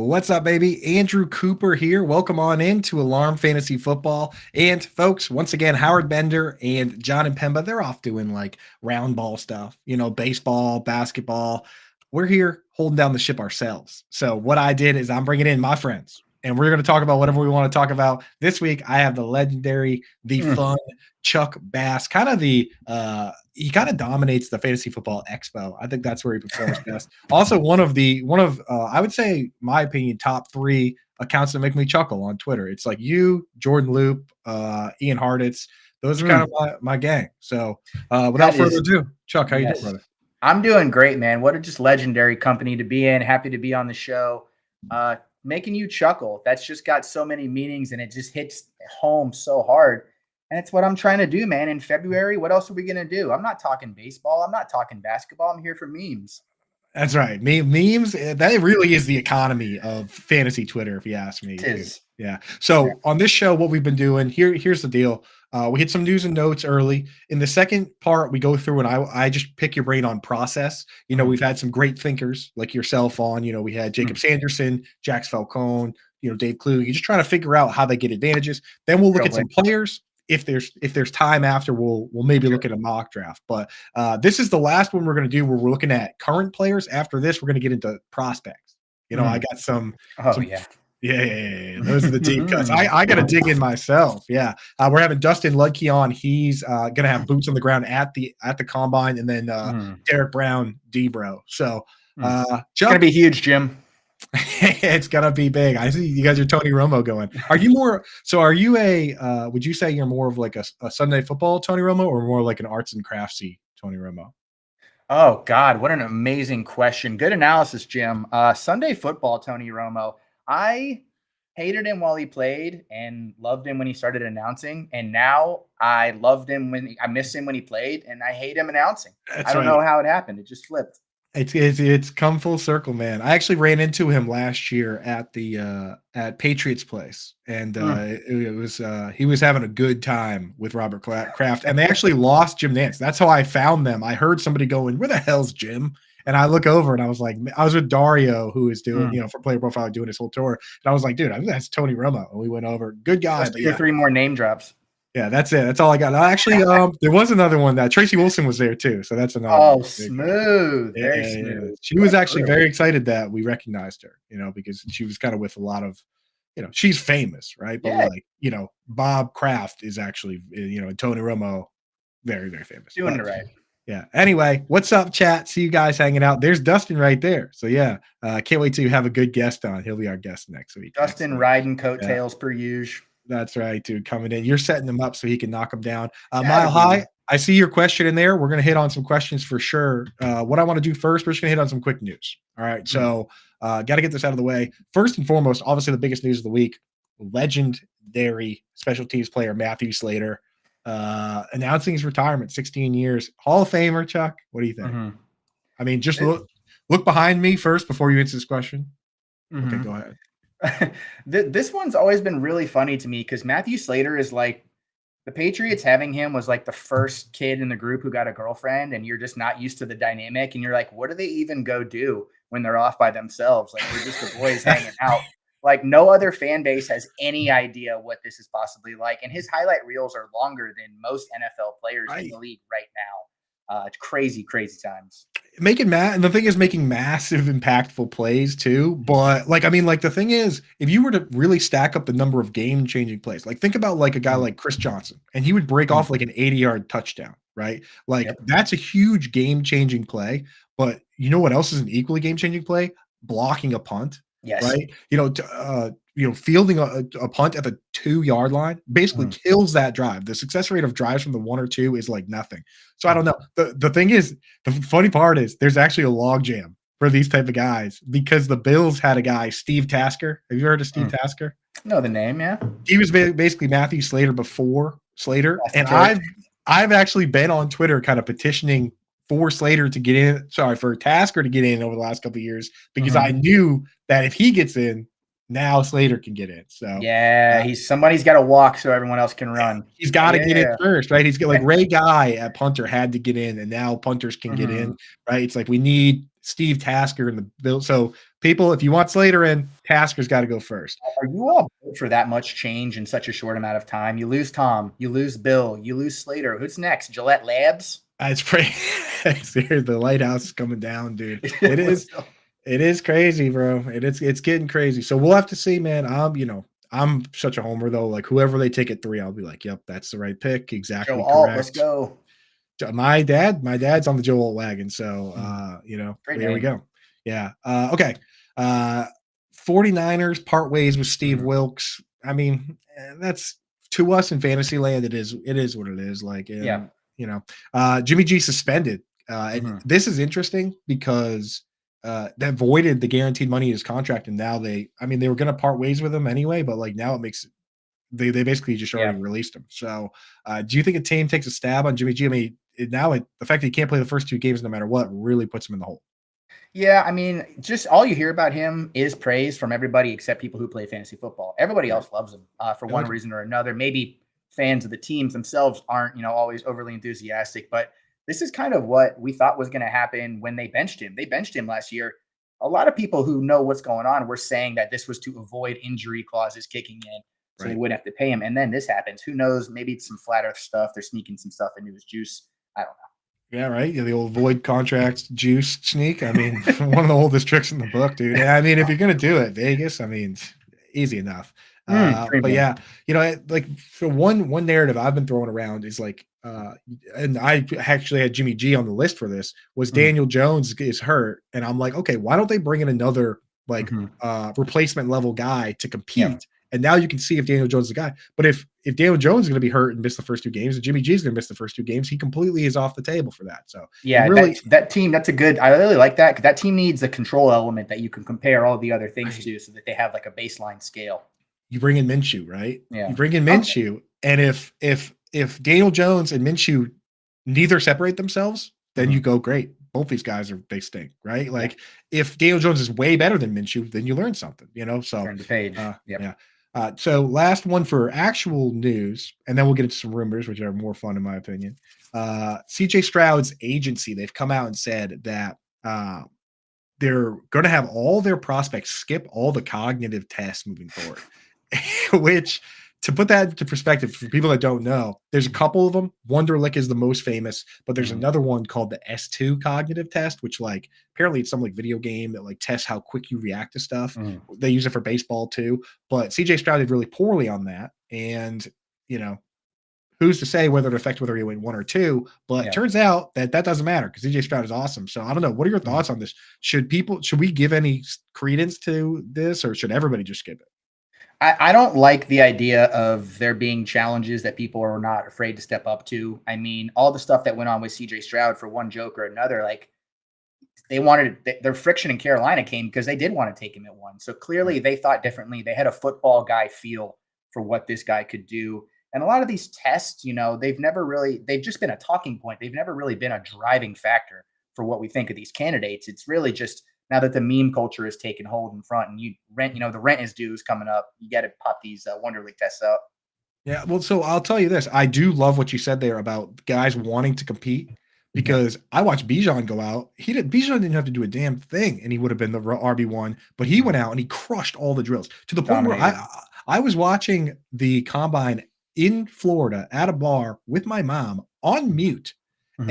Well, what's up, baby? Andrew Cooper here. Welcome on in to Alarm Fantasy Football. And folks, once again, Howard Bender and John and Pemba, they're off doing like round ball stuff, baseball, basketball. We're here holding down the ship ourselves. So what I did is I'm bringing in my friends, and we're going to talk about whatever we want to talk about. This week, I have the legendary, the fun Chuck Bass, kind of he kind of dominates the fantasy football expo. I think that's where he performs best. Also, one of I would say, my opinion, top 3 accounts that make me chuckle on Twitter. It's like you, Jordan Loop, Ian Harditz. Those are kind of my gang. So without further ado, Chuck, how you doing, brother? I'm doing great, man. What a just legendary company to be in. Happy to be on the show. Making you chuckle. That's just got so many meanings, and it just hits home so hard. And it's what I'm trying to do, man. In February, what else are we going to do? I'm not talking baseball. I'm not talking basketball. I'm here for memes. That's right. Memes, that really is the economy of fantasy Twitter, if you ask me. It is. Yeah. So on this show, what we've been doing, here's the deal. We hit some news and notes early. In the second part, we go through and I just pick your brain on process. We've had some great thinkers like yourself on. We had Jacob Sanderson, Jax Falcone, Dave Kluge. You're just trying to figure out how they get advantages. Then we'll look at some players. If there's time after, we'll maybe look at a mock draft. But this is the last one we're going to do where we're looking at current players. After this, we're going to get into prospects. I got some. Yeah. Those are the deep cuts. I got to dig in myself. Yeah. We're having Dustin Ludke on. He's going to have boots on the ground at the combine, and then Derek Brown, D-Bro. So it's going to be huge, Jim. It's gonna be big. I see you guys are Tony Romo going. Are you would you say you're more of like a Sunday football Tony Romo, or more like an arts and craftsy Tony Romo? Oh God, what an amazing question. Good analysis, Jim. Sunday football Tony Romo. I hated him while he played and loved him when he started announcing. And now I loved him I miss him when he played, and I hate him announcing. I don't know how it happened. It just flipped. It's come full circle, man. I actually ran into him last year at the at Patriots Place, and he was having a good time with Robert Kraft, and they actually lost Jim Nantz. That's how I found them. I heard somebody going, "Where the hell's Jim?" And I look over and I was like, I was with Dario, who is doing, for Player Profile, doing his whole tour, and I was like, dude, I think that's Tony Romo. And we went over, good guy. But 2 or 3 more name drops. Yeah, that's it. That's all I got. Actually, there was another one that Tracy Wilson was there too. So that's another. Oh, smooth. Very smooth. She was actually very excited that we recognized her, because she was kind of with a lot of, she's famous, right? But Bob Kraft is actually, Tony Romo, very, very famous. Doing it right. Yeah. Anyway, what's up, chat? See you guys hanging out. There's Dustin right there. So yeah, can't wait to have a good guest on. He'll be our guest next week. Dustin riding coattails per usual. That's right, dude. Coming in. You're setting him up so he can knock him down. Mile High, I see your question in there. We're going to hit on some questions for sure. What I want to do first, we're just going to hit on some quick news. All right. So got to get this out of the way. First and foremost, obviously the biggest news of the week, legendary special teams player Matthew Slater announcing his retirement, 16 years. Hall of Famer, Chuck. What do you think? I mean, just look behind me first before you answer this question. Okay, go ahead. This one's always been really funny to me because Matthew Slater is like, the Patriots having him was like the first kid in the group who got a girlfriend, and you're just not used to the dynamic, and you're like, what do they even go do when they're off by themselves? Like, we're just the boys hanging out. Like, no other fan base has any idea what this is possibly like, and his highlight reels are longer than most NFL players in the league right now. It's crazy times. And the thing is, making massive impactful plays too. But the thing is, if you were to really stack up the number of game-changing plays, like think about like a guy like Chris Johnson, and he would break off like an 80-yard touchdown, right? That's a huge game-changing play. But you know what else is an equally game-changing play? Blocking a punt. Yes. Right. Fielding a punt at the 2-yard line basically kills that drive. The success rate of drives from the 1 or 2 is like nothing. So I don't know. The thing is, the funny part is there's actually a log jam for these type of guys, because the Bills had a guy, Steve Tasker. Have you heard of Steve Tasker? No, the name, yeah. He was basically Matthew Slater before Slater. And I've actually been on Twitter kind of petitioning for Slater to get in, for Tasker to get in over the last couple of years, because I knew that if he gets in, now Slater can get in. So yeah, somebody's got to walk so everyone else can run. He's got to get in first, right? He's got like Ray Guy at punter had to get in, and now punters can get in, right? It's like we need Steve Tasker and the Bill. So people, if you want Slater in, Tasker's got to go first. Are you all built for that much change in such a short amount of time? You lose Tom, you lose Bill, you lose Slater. Who's next? Gillette Labs? It's pretty. The lighthouse is coming down, dude. It is. It is crazy, bro. It's getting crazy. So we'll have to see, man. I'm such a homer though. Like whoever they take at 3, I'll be like, yep, that's the right pick. Exactly Joe correct. Alt, let's go. My dad's on the Joe Alt wagon. So here we go. Yeah. Okay. 49ers part ways with Steve Wilkes. I mean, that's to us in fantasy land. It is what it is. Like, Jimmy G suspended. And this is interesting because that voided the guaranteed money in his contract, and now they were going to part ways with him anyway, but like now it makes they basically just already released him. So, do you think a team takes a stab on Jimmy G? I mean, the fact that he can't play the first 2 games no matter what really puts him in the hole. Yeah, I mean, just all you hear about him is praise from everybody except people who play fantasy football. Everybody else loves him for one reason or another. Maybe fans of the teams themselves aren't, always overly enthusiastic, but this is kind of what we thought was going to happen when they benched him. They benched him last year. A lot of people who know what's going on were saying that this was to avoid injury clauses kicking in, so they wouldn't have to pay him. And then this happens. Who knows? Maybe it's some flat earth stuff. They're sneaking some stuff into his juice. I don't know. Yeah, right. Yeah, the old void contracts juice sneak. I mean, one of the oldest tricks in the book, dude. I mean, if you're gonna do it, Vegas, I mean, easy enough. But yeah, like so one narrative I've been throwing around is like, and I actually had Jimmy G on the list for this, was Daniel Jones is hurt, and I'm like, okay, why don't they bring in another like replacement level guy to compete? Yeah. And now you can see if Daniel Jones is the guy. But if Daniel Jones is going to be hurt and miss the first 2 games, and Jimmy G is going to miss the first 2 games, he completely is off the table for that. So yeah, really, that team, that's a good. I really like that because that team needs a control element that you can compare all the other things to, so that they have like a baseline scale. You bring in Minshew, right? Yeah, you bring in Minshew, and if Daniel Jones and Minshew neither separate themselves, then you go great. Both these guys they stink, right? Like if Daniel Jones is way better than Minshew, then you learn something, So turn the page. Yeah. So last one for actual news, and then we'll get into some rumors, which are more fun in my opinion. CJ Stroud's agency, they've come out and said that they're going to have all their prospects skip all the cognitive tests moving forward, which, to put that into perspective for people that don't know, there's a couple of them. Wonderlic is the most famous, but there's another one called the S2 cognitive test, which like apparently it's some like video game that like tests how quick you react to stuff. They use it for baseball too, but CJ Stroud did really poorly on that. And, who's to say whether it affects whether he went 1 or 2, but it turns out that doesn't matter because CJ Stroud is awesome. So I don't know. What are your thoughts on this? Should we give any credence to this, or should everybody just skip it? I don't like the idea of there being challenges that people are not afraid to step up to. I mean, all the stuff that went on with CJ Stroud for one joke or another, like they wanted their friction in Carolina came because they did want to take him at 1. So clearly they thought differently. They had a football guy feel for what this guy could do. And a lot of these tests, they've just been a talking point. They've never really been a driving factor for what we think of these candidates. It's really just, now that the meme culture has taken hold in front and the rent is due is coming up, you got to pop these Wonderlic tests up. Yeah. Well, so I'll tell you this. I do love what you said there about guys wanting to compete, because I watched Bijan go out. Bijan didn't have to do a damn thing and he would have been the RB1, but he went out and he crushed all the drills to the point where I was watching the combine in Florida at a bar with my mom on mute.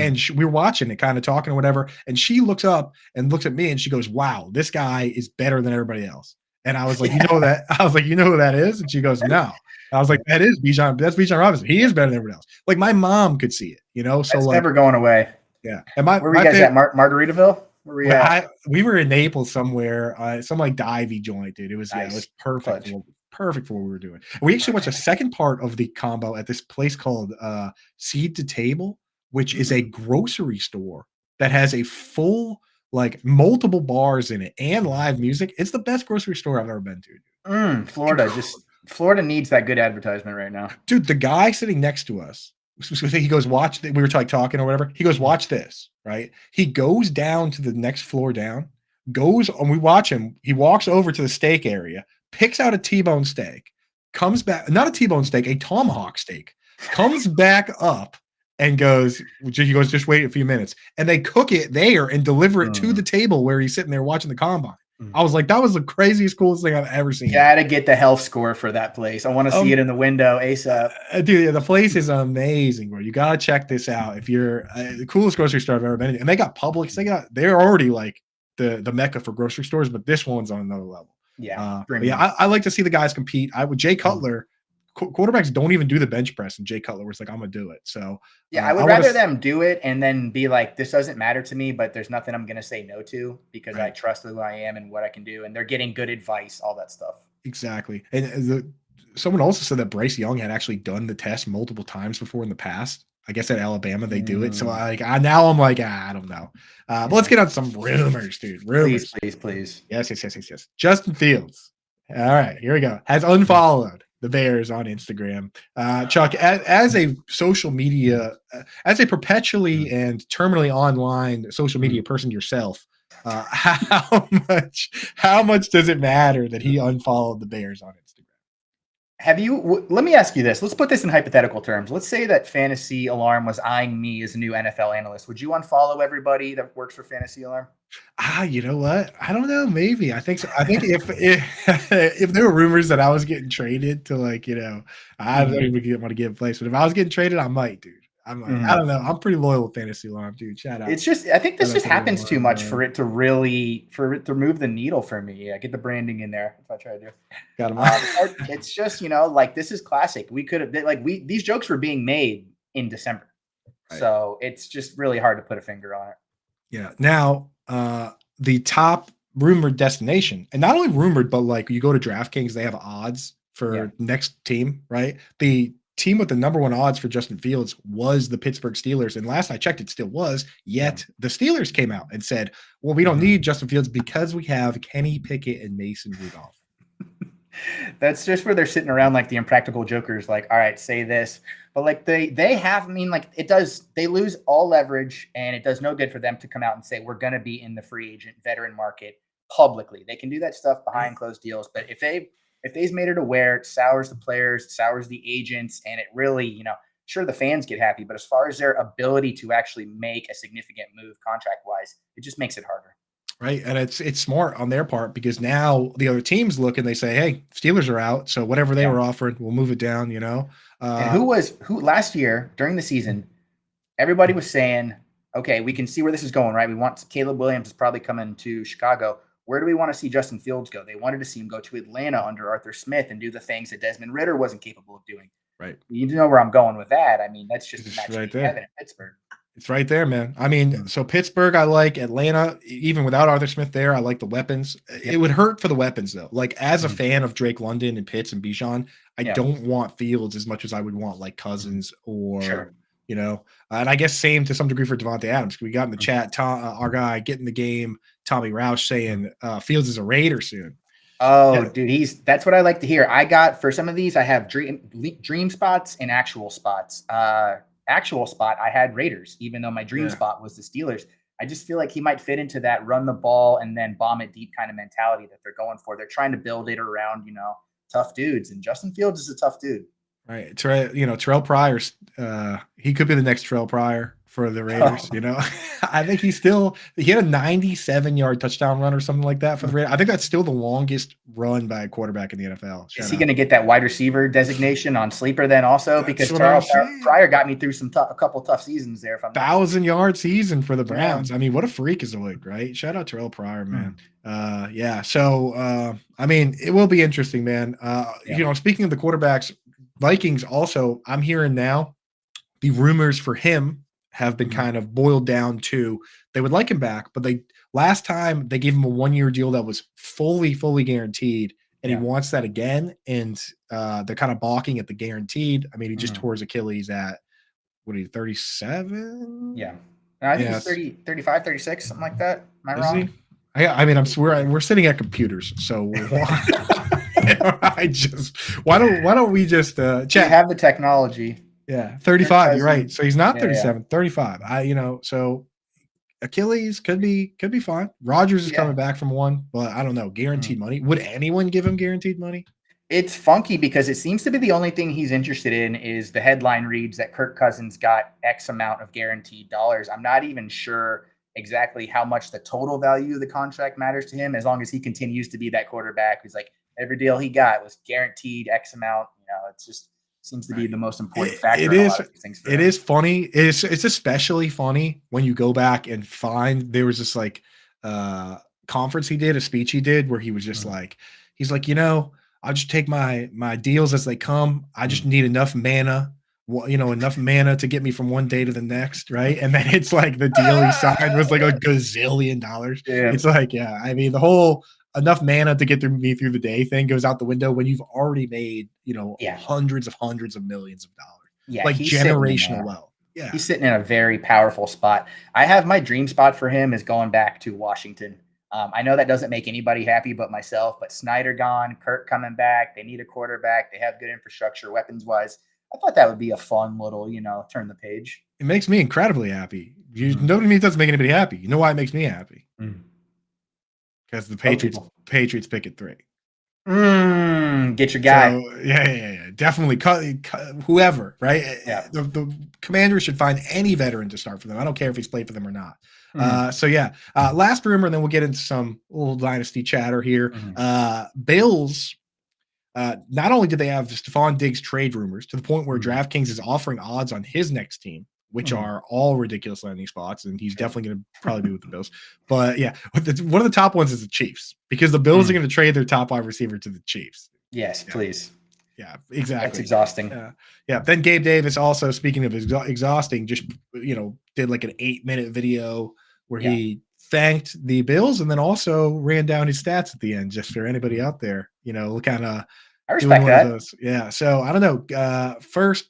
And we were watching it, kind of talking or whatever. And she looks up and looks at me and she goes, wow, this guy is better than everybody else. And I was like, you know that? I was like, you know who that is? And she goes, no. I was like, that is Bijan. That's Bijan Robinson. He is better than everybody else. Like my mom could see it, So that's like, never going away. Yeah. And where were you guys at? Margaritaville? Where were you at? We were in Naples somewhere, some like divey joint, dude. It was nice. It was perfect. Perfect for what we were doing. We actually watched a second part of the combo at this place called Seed to Table, which is a grocery store that has a full, like multiple bars in it and live music. It's the best grocery store I've ever been to. Florida needs that good advertisement right now. Dude, the guy sitting next to us, he goes, watch, we were talking or whatever. He goes, watch this, right? He goes down to the next floor down, and we watch him. He walks over to the steak area, picks out a T-bone steak, comes back, not a T-bone steak, a tomahawk steak, comes back up, and he goes, just wait a few minutes. And they cook it there and deliver it to the table where he's sitting there watching the combine. I was like, that was the craziest, coolest thing I've ever seen. Gotta get the health score for that place. I want to see it in the window ASAP. Dude, the place is amazing, bro. You gotta check this out. If you're the coolest grocery store I've ever been in. And they got Publix. They're already like the mecca for grocery stores, but this one's on another level. Yeah. I like to see the guys compete. With Jay Cutler, quarterbacks don't even do the bench press, and Jay Cutler was like, I'm gonna do it. So I would rather them do it and then be like, this doesn't matter to me, but there's nothing I'm gonna say no to because I trust who I am and what I can do, and they're getting good advice, all that stuff. Exactly. And someone also said that Bryce Young had actually done the test multiple times before in the past. I guess at Alabama they do it. So now I'm like, I don't know. But let's get on some rumors, dude. Rumors. Please. Yes. Justin Fields. All right, here we go. Has unfollowed the Bears on Instagram. Chuck, as a social media, as a perpetually and terminally online social media person yourself, how much does it matter that he unfollowed the Bears on Instagram? Let me ask you this. Let's put this in hypothetical terms. Let's say that Fantasy Alarm was eyeing me as a new NFL analyst. Would you unfollow everybody that works for Fantasy Alarm? You know what? I don't know. Maybe. I think so. I think if there were rumors that I was getting traded to I don't even want to give place, but if I was getting traded, I might, dude. I'm like, I don't know. I'm pretty loyal with Fantasy Alarm, dude. Shout out. It's just, I think this just happens too much for it to move the needle for me. I get the branding in there if I try to do. Got him. It's just, this is classic. We could have these jokes were being made in December. Right. So it's just really hard to put a finger on it. Yeah. Now, the top rumored destination, and not only rumored, but you go to DraftKings, they have odds for next team, right? The team with the number one odds for Justin Fields was the Pittsburgh Steelers. And last I checked, it still was. Yet the Steelers came out and said, well, we don't need Justin Fields because we have Kenny Pickett and Mason Rudolph. That's just where they're sitting around like the impractical jokers, like, all right, say this. But they lose all leverage, and it does no good for them to come out and say, we're going to be in the free agent veteran market publicly. They can do that stuff behind closed deals. But if they've made it aware, it sours the players, sours the agents, and it really, sure, the fans get happy, but as far as their ability to actually make a significant move contract-wise, it just makes it harder. Right, and it's smart on their part because now the other teams look and they say, hey, Steelers are out, so whatever they were offering, we'll move it down, And who last year during the season, everybody was saying, okay, we can see where this is going, right? We want Caleb Williams is probably coming to Chicago. Where do we want to see Justin Fields go? They wanted to see him go to Atlanta under Arthur Smith and do the things that Desmond Ridder wasn't capable of doing. Right. You know where I'm going with that. I mean, that's just a match right in heaven in Pittsburgh. It's right there, man. I mean, so Pittsburgh, I like. Atlanta, even without Arthur Smith there, I like the weapons. It would hurt for the weapons, though. As a fan of Drake London and Pitts and Bijan, I don't want Fields as much as I would want Cousins or, and I guess same to some degree for Devontae Adams. We got in the chat, our guy getting the game, Tommy Roush, saying Fields is a Raider soon. Oh, dude, that's what I like to hear. I got, for some of these, I have dream spots and actual spots. Actual spot, I had Raiders, even though my dream spot was the Steelers. I just feel like he might fit into that run the ball and then bomb it deep kind of mentality that they're going for. They're trying to build it around, tough dudes. And Justin Fields is a tough dude. Right. Terrell Pryor, he could be the next Terrell Pryor for the Raiders. I think he had a 97-yard touchdown run or something like that for the Raiders. I think that's still the longest run by a quarterback in the NFL. Is he going to get that wide receiver designation on sleeper then also? Because Terrell Pryor got me through a couple tough seasons there. 1,000-yard season for the Browns. I mean, what a freak is like, right? Shout out Terrell Pryor, man. So, I mean, it will be interesting, man. Speaking of the quarterbacks, Vikings also, I'm hearing now the rumors for him have been kind of boiled down to they would like him back, but last time they gave him a 1-year deal that was fully guaranteed, and he wants that again. And they're kind of balking at the guaranteed. I mean, he just tore his Achilles at 37? Yeah. I think it's 35, 36, something like that. Am I wrong? I mean, we're sitting at computers, so why don't we just check? You have the technology. Yeah, 35. You're right. So he's not 37, 35. So Achilles could be fine. Rodgers is coming back from one, but I don't know. Guaranteed money. Would anyone give him guaranteed money? It's funky because it seems to be the only thing he's interested in is the headline reads that Kirk Cousins got X amount of guaranteed dollars. I'm not even sure exactly how much the total value of the contract matters to him, as long as he continues to be that quarterback who's like every deal he got was guaranteed X amount. It's just seems to be Right. the most important It factor in a lot is of these things for it him. is funny. It's especially funny when you go back and find there was this like conference he did, a speech he did where he was just Mm, like, he's like, I'll just take my deals as they come. I just mm. need enough mana, enough mana to get me from one day to the next, right? And then it's like the deal he signed was like $1 gazillion. Yeah. It's like, yeah, I mean, the whole enough mana to get through me through the day thing goes out the window when you've already made, Yeah. hundreds of millions of dollars, Yeah. like generational wealth. Yeah. He's sitting in a very powerful spot. I have my dream spot for him is going back to Washington. I know that doesn't make anybody happy but myself, but Snyder gone, Kirk coming back. They need a quarterback. They have good infrastructure weapons wise. I thought that would be a fun little, turn the page. It makes me incredibly happy. You Mhm. know what I mean? It doesn't make anybody happy. You know why it makes me happy? Mm. Because the Tell Patriots people. Patriots pick at 3. Get your So guy. yeah. Definitely cut whoever, right? Yeah. The Commanders should find any veteran to start for them. I don't care if he's played for them or not. Mhm. So yeah, last rumor, and then we'll get into some little dynasty chatter here. Mhm. Bills. Not only did they have Stephon Diggs trade rumors to the point where Mhm. DraftKings is offering odds on his next team, which Mhm. are all ridiculous landing spots, and he's Sure. definitely going to probably be with the Bills. But yeah, one of the top ones is the Chiefs because the Bills are Mm. going to trade their top wide receiver to the Chiefs. Yes, Yeah, please. yeah, That's exactly. exhausting. Yeah. Then Gabe Davis also, speaking of exhausting, just did like an 8-minute video where Yeah. he thanked the Bills and then also ran down his stats at the end, just for anybody out there, kind of I doing respect one of that. those. Yeah. So I don't know. First,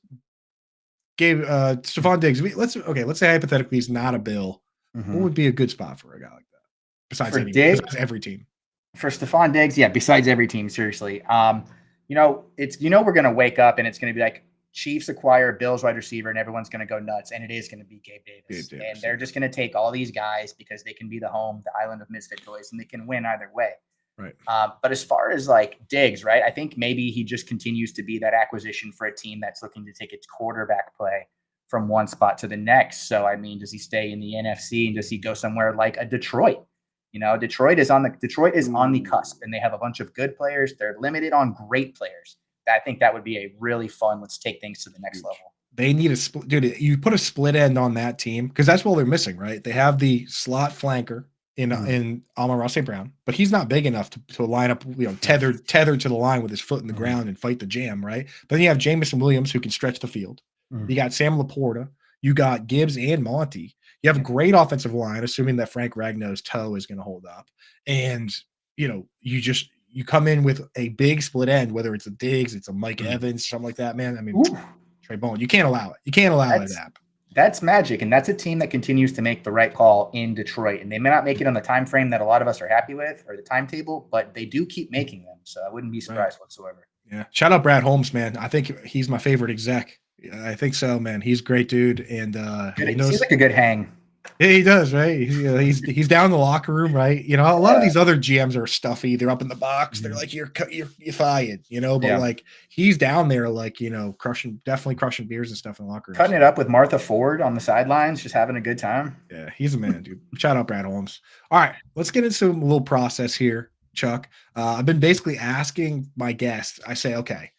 Gabe Stephon Diggs. Let's say hypothetically he's not a Bill. What Mhm. would be a good spot for a guy like that? For Besides Diggs, every team. for Stephon Diggs, yeah, besides every team, seriously. It's we're gonna wake up and it's gonna be like Chiefs acquire Bills wide receiver and everyone's gonna go nuts. And it is gonna be Gabe Gabe Davis. And Davis. they're Yeah. just gonna take all these guys because they can be the island of misfit toys, and they can win either way. Right. But as far as like Diggs, right? I think maybe he just continues to be that acquisition for a team that's looking to take its quarterback play from one spot to the next. So I mean, does he stay in the NFC and does he go somewhere like a Detroit? Detroit is on the cusp, and they have a bunch of good players. They're limited on great players. I think that would be a really fun. Let's take things to the next Huge. level. They need a split, dude. You put a split end on that team because that's what they're missing, right? They have the slot flanker in Amon-Ra St. Brown, but he's not big enough to line up, tethered to the line with his foot in the ground and fight the jam, right? But then you have Jamison Williams who can stretch the field. Mhm. You got Sam Laporta. You got Gibbs and Monty. You have a great offensive line, assuming that Frank Ragnow's toe is going to hold up. And you come in with a big split end, whether it's a Diggs, it's a Mike Evans, something like that, man. I mean, Ooh, Trey Bone, you can't allow it. You can't allow it to happen. that's magic, and that's a team that continues to make the right call in Detroit. And they may not make it on the time frame that a lot of us are happy with or the timetable, but they do keep making them. So I wouldn't be surprised whatsoever. Yeah. Shout out Brad Holmes, man. I think he's my favorite exec. I think so, man. He's a great dude, and he It seems knows. like a good hang. Yeah, he does, right? He's down in the locker room, right? A lot of these other GMs are stuffy. They're up in the box. They're like, you're fired, but Yeah. like he's down there, like definitely crushing beers and stuff in the locker room. Cutting it up with Martha Ford on the sidelines, just having a good time. Yeah, he's a man, dude. Shout out Brad Holmes. All right, let's get into a little process here, Chuck. I've been basically asking my guests. I say, okay,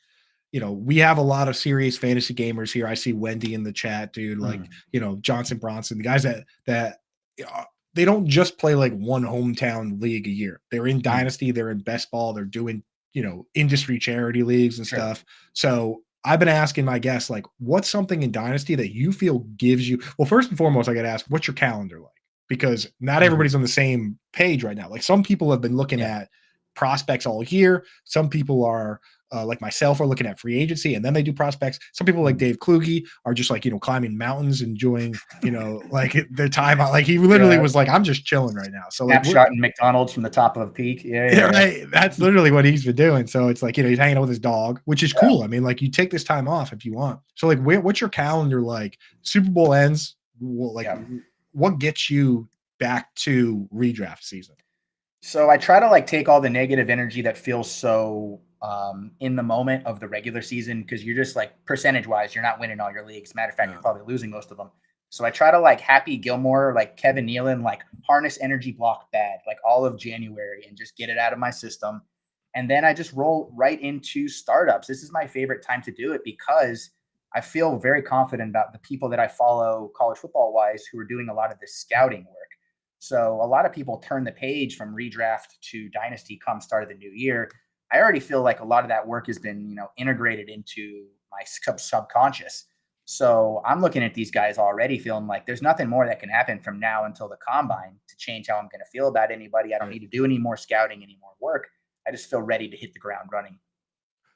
we have a lot of serious fantasy gamers here. I see Wendy in the chat, dude. Like, Johnson Bronson, the guys that they don't just play like one hometown league a year. They're in Dynasty, they're in Best Ball, they're doing, industry charity leagues and stuff. So I've been asking my guests, like, what's something in Dynasty that you feel gives you? Well, first and foremost, I got to ask, what's your calendar like? Because not everybody's on the same page right now. Like, some people have been looking at prospects all year. Some people are like myself are looking at free agency and then they do prospects. Some people like Dave Kluge are just like, climbing mountains, enjoying, like their time out. Like he literally was like, I'm just chilling right now. So like snapshot in McDonald's from the top of a peak. Yeah, right. That's literally what he's been doing. So it's like, he's hanging out with his dog, which is cool. I mean, like you take this time off if you want. So like, what's your calendar like? Super Bowl ends. What gets you back to redraft season? So I try to like take all the negative energy that feels so in the moment of the regular season, because you're just like percentage wise, you're not winning all your leagues. Matter of fact, Yeah. you're probably losing most of them. So I try to like Happy Gilmore, like Kevin Nealon, like harness energy block bad, like all of January and just get it out of my system. And then I just roll right into startups. This is my favorite time to do it because I feel very confident about the people that I follow college football wise who are doing a lot of this scouting work. So a lot of people turn the page from redraft to dynasty come start of the new year. I already feel like a lot of that work has been, integrated into my subconscious. So I'm looking at these guys already feeling like there's nothing more that can happen from now until the combine to change how I'm going to feel about anybody. I don't Right. need to do any more scouting, any more work. I just feel ready to hit the ground running.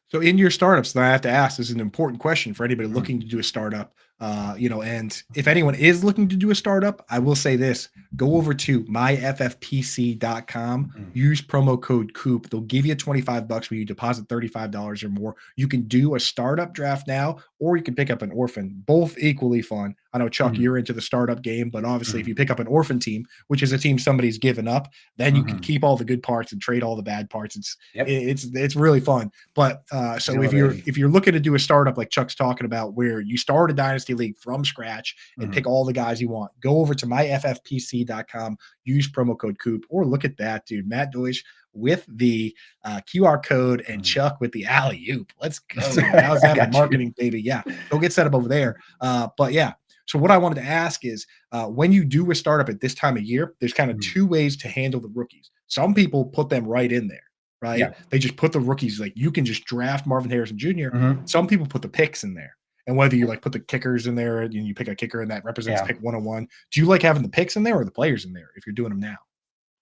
So in your startups, then I have to ask, this is an important question for anybody Mm, looking to do a startup. And if anyone is looking to do a startup, I will say this: go over to myffpc.com, mm, use promo code Coop. They'll give you $25 when you deposit $35 or more. You can do a startup draft now, or you can pick up an orphan. Both equally fun. I know, Chuck, mm, you're into the startup game, but obviously if mm, you pick up an orphan team, which is a team somebody's given up, then you can mm. keep all the good parts and trade all the bad parts. Yep. It's really fun. But so Exhilarating. if you're looking to do a startup like Chuck's talking about, where you start a dynasty league from scratch and Mm, pick all the guys you want, go over to myffpc.com, use promo code Coop, or look at that, dude, Matt Deutsch with the QR code and mm. Chuck with the alley oop. Let's go, dude. How's I that for got you. marketing, baby? Yeah, go get set up over there. But yeah. So what I wanted to ask is, when you do a startup at this time of year, there's kind of Mm, two ways to handle the rookies. Some people put them right in there, right? yeah. They just put the rookies, like you can just draft Marvin Harrison Jr. Mhm. Some people put the picks in there. And whether you like put the kickers in there and you pick a kicker and that represents Yeah. pick 101, do you like having the picks in there or the players in there if you're doing them now?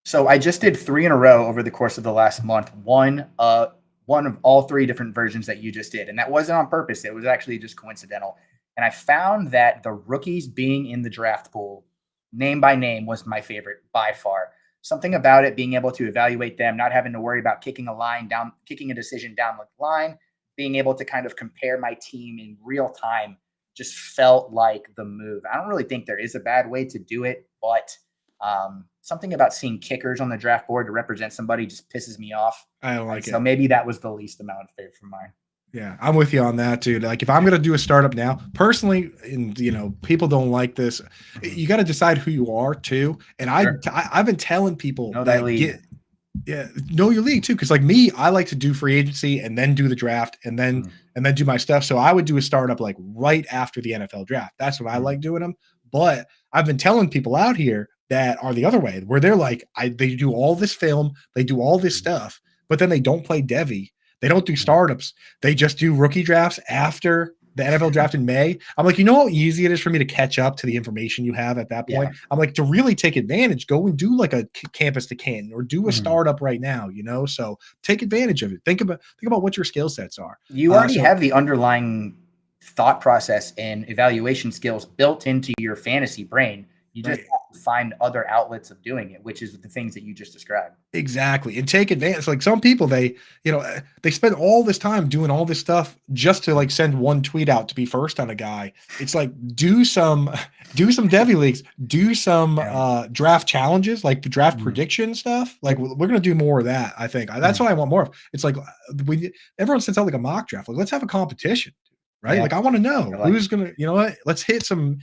So I just did 3 in a row over the course of the last month. One of all 3 different versions that you just did, and that wasn't on purpose. It was actually just coincidental. And I found that the rookies being in the draft pool, name by name, was my favorite by far. Something about it, being able to evaluate them, not having to worry about kicking a decision down the line, being able to kind of compare my team in real time, just felt like the move. I don't really think there is a bad way to do it, but something about seeing kickers on the draft board to represent somebody just pisses me off. I don't And like so it. maybe that was the least amount of favor from mine. Yeah, I'm with you on that, dude. Like, if I'm gonna do a startup now, personally, and people don't like this, Mhm. you got to decide who you are too. And Sure. I've been telling people Know thy that league. know your league too, because like me, I like to do free agency and then do the draft Mhm. and then do my stuff. So I would do a startup like right after the NFL draft. That's what I Mhm. like doing them. But I've been telling people out here that are the other way, where they're like, they do all this film, they do all this stuff, but then they don't play Devi. They don't do Mhm. startups. They just do rookie drafts after the NFL draft in May. I'm like, you know how easy it is for me to catch up to the information you have at that point? Yeah. I'm like, to really take advantage, go and do like a campus to Canton or do a Mhm. startup right now. So take advantage of it. Think about what your skill sets are. You already So have the underlying thought process and evaluation skills built into your fantasy brain. You just right. have to find other outlets of doing it, which is the things that you just described. Exactly. And take advantage. Like some people, they spend all this time doing all this stuff just to like send one tweet out to be first on a guy. It's like do some Devi leagues, do some Yeah. draft challenges, like the draft Mhm. prediction stuff. Like Yep. we're gonna do more of that. I think that's Mhm. what I want more of. It's like we everyone sends out like a mock draft. Like let's have a competition, right? Yeah. Like I want to I know like who's it. gonna, what? Let's hit some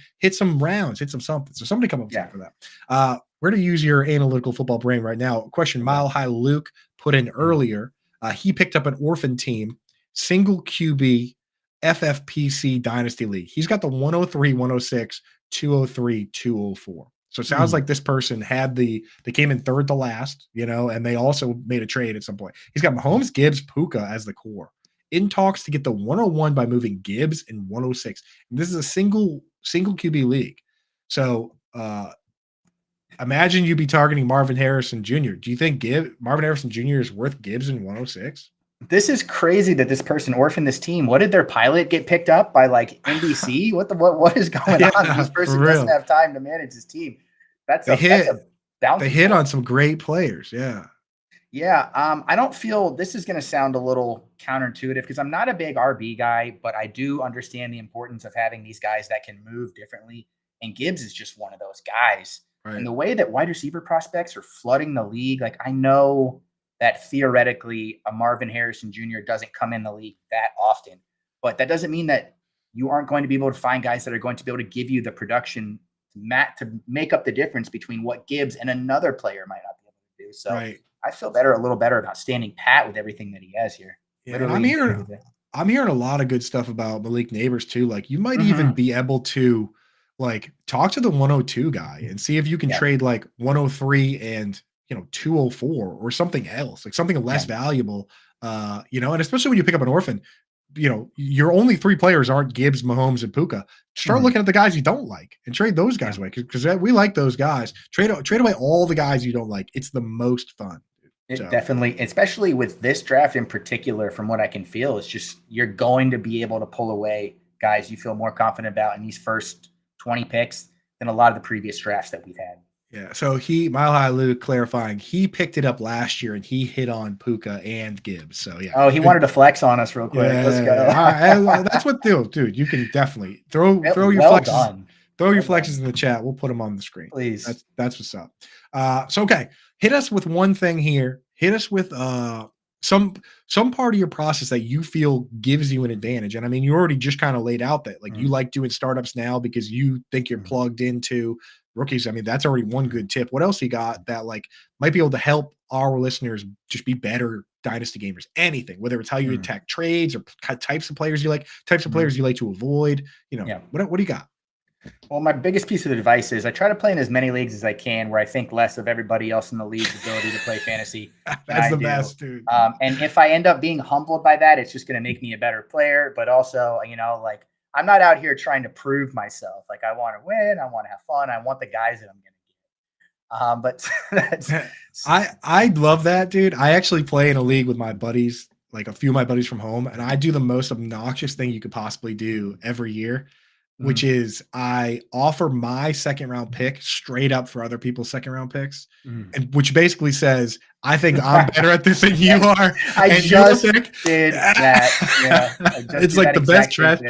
rounds, hit some something. So somebody come up with Yeah. something for that. We're going to use your analytical football brain right now. Question Okay. Mile High Luke put in Mhm. earlier. He picked up an orphan team, single QB, FFPC Dynasty League. He's got the 103, 106, 203, 204. So it sounds Mhm. like this person they came in third to last, and they also made a trade at some point. He's got Mahomes, Gibbs, Puka as the core. In talks to get the 101 by moving Gibbs and 106. And this is a single QB league. So imagine you be targeting Marvin Harrison Jr. Do you think Marvin Harrison Jr. is worth Gibbs in 106? This is crazy that this person orphaned this team. What did their pilot get picked up by like NBC? What is going on? Yeah, This for person doesn't real. have time to manage his team. That's They a hit they bounty hit for on him. some great players. Yeah. Yeah, I don't feel this is going to sound a little counterintuitive because I'm not a big RB guy, but I do understand the importance of having these guys that can move differently. And Gibbs is just one of those guys. And the way that wide receiver prospects are flooding the league, like I know that theoretically a Marvin Harrison Jr. doesn't come in the league that often, but that doesn't mean that you aren't going to be able to find guys that are going to be able to give you the production to make up the difference between what Gibbs and another player might not be able to do. So I feel a little better about standing pat with everything that he has here. Yeah, and I'm hearing a lot of good stuff about Malik Neighbors too. Like you might even be able to like talk to the 102 guy and see if you can trade like 103 and 204 or something else, like something less valuable. And especially when you pick up an orphan, your only 3 players aren't Gibbs, Mahomes, and Puka. Start looking at the guys you don't like and trade those guys away because we like those guys. Trade away all the guys you don't like. It's the most fun. It definitely, especially with this draft in particular, from what I can feel, it's just you're going to be able to pull away guys you feel more confident about in these first 20 picks than a lot of the previous drafts that we've had. Yeah. So Mile High Luke clarifying, he picked it up last year and he hit on Puka and Gibbs. So yeah. Oh, he wanted to flex on us real quick. Let's go. That's what dude. You can definitely throw your flexes. Throw your flexes in the chat. We'll put them on the screen. Please. That's what's up. Okay. Hit us with one thing here. Hit us with some part of your process that you feel gives you an advantage. And I mean, you already just kind of laid out that like you like doing startups now because you think you're plugged into rookies. I mean, that's already one good tip. What else you got that like might be able to help our listeners just be better dynasty gamers? Anything, whether it's how you attack trades or types of players you like, players you like to avoid. What do you got? Well, my biggest piece of advice is I try to play in as many leagues as I can where I think less of everybody else in the league's ability to play fantasy. That's the best, dude. And if I end up being humbled by that, it's just going to make me a better player. But also, like I'm not out here trying to prove myself. Like I want to win. I want to have fun. I want the guys that I'm going to get. But I love that, dude. I actually play in a league with my buddies, like a few of my buddies from home, and I do the most obnoxious thing you could possibly do every year, which is I offer my second round pick straight up for other people's second round picks, and which basically says, I think I'm better at this than you are. I just did that. Yeah. It's like the best trash.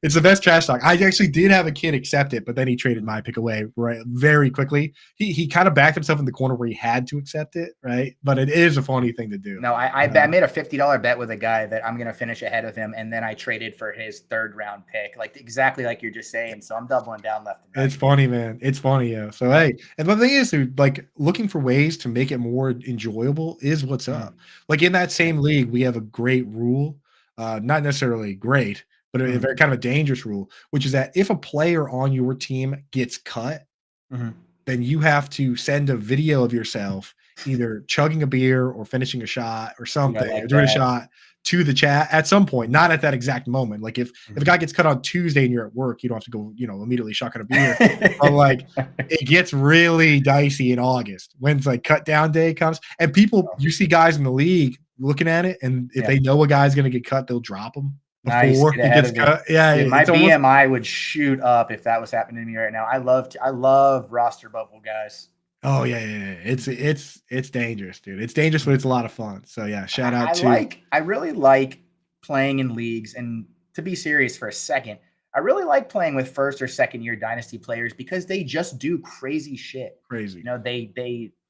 It's the best trash talk. I actually did have a kid accept it, but then he traded my pick away very quickly. He kind of backed himself in the corner where he had to accept it, right? But it is a funny thing to do. No, I made a $50 bet with a guy that I'm going to finish ahead of him, and then I traded for his third round pick, like exactly like you're just saying. So I'm doubling down left and right. It's funny, man. It's funny, yeah. So hey, and the thing is, dude, like looking for ways to make it more enjoyable is what's up. Like in that same league, we have a great rule, not necessarily great, but a very kind of a dangerous rule, which is that if a player on your team gets cut, then you have to send a video of yourself either chugging a beer or finishing a shot or something, or doing a shot to the chat at some point, not at that exact moment. Like if a guy gets cut on Tuesday and you're at work, you don't have to go, immediately shotgun a beer. But like it gets really dicey in August when like cut down day comes, and you see guys in the league looking at it, and if they know a guy's going to get cut, they'll drop him before he gets cut. Yeah, dude, my BMI would shoot up if that was happening to me right now. I love roster bubble guys. Oh yeah. It's dangerous, dude. It's dangerous, but it's a lot of fun. So yeah, shout out to. I really like playing in leagues, and to be serious for a second, I really like playing with first or second year dynasty players because they just do crazy shit. Crazy.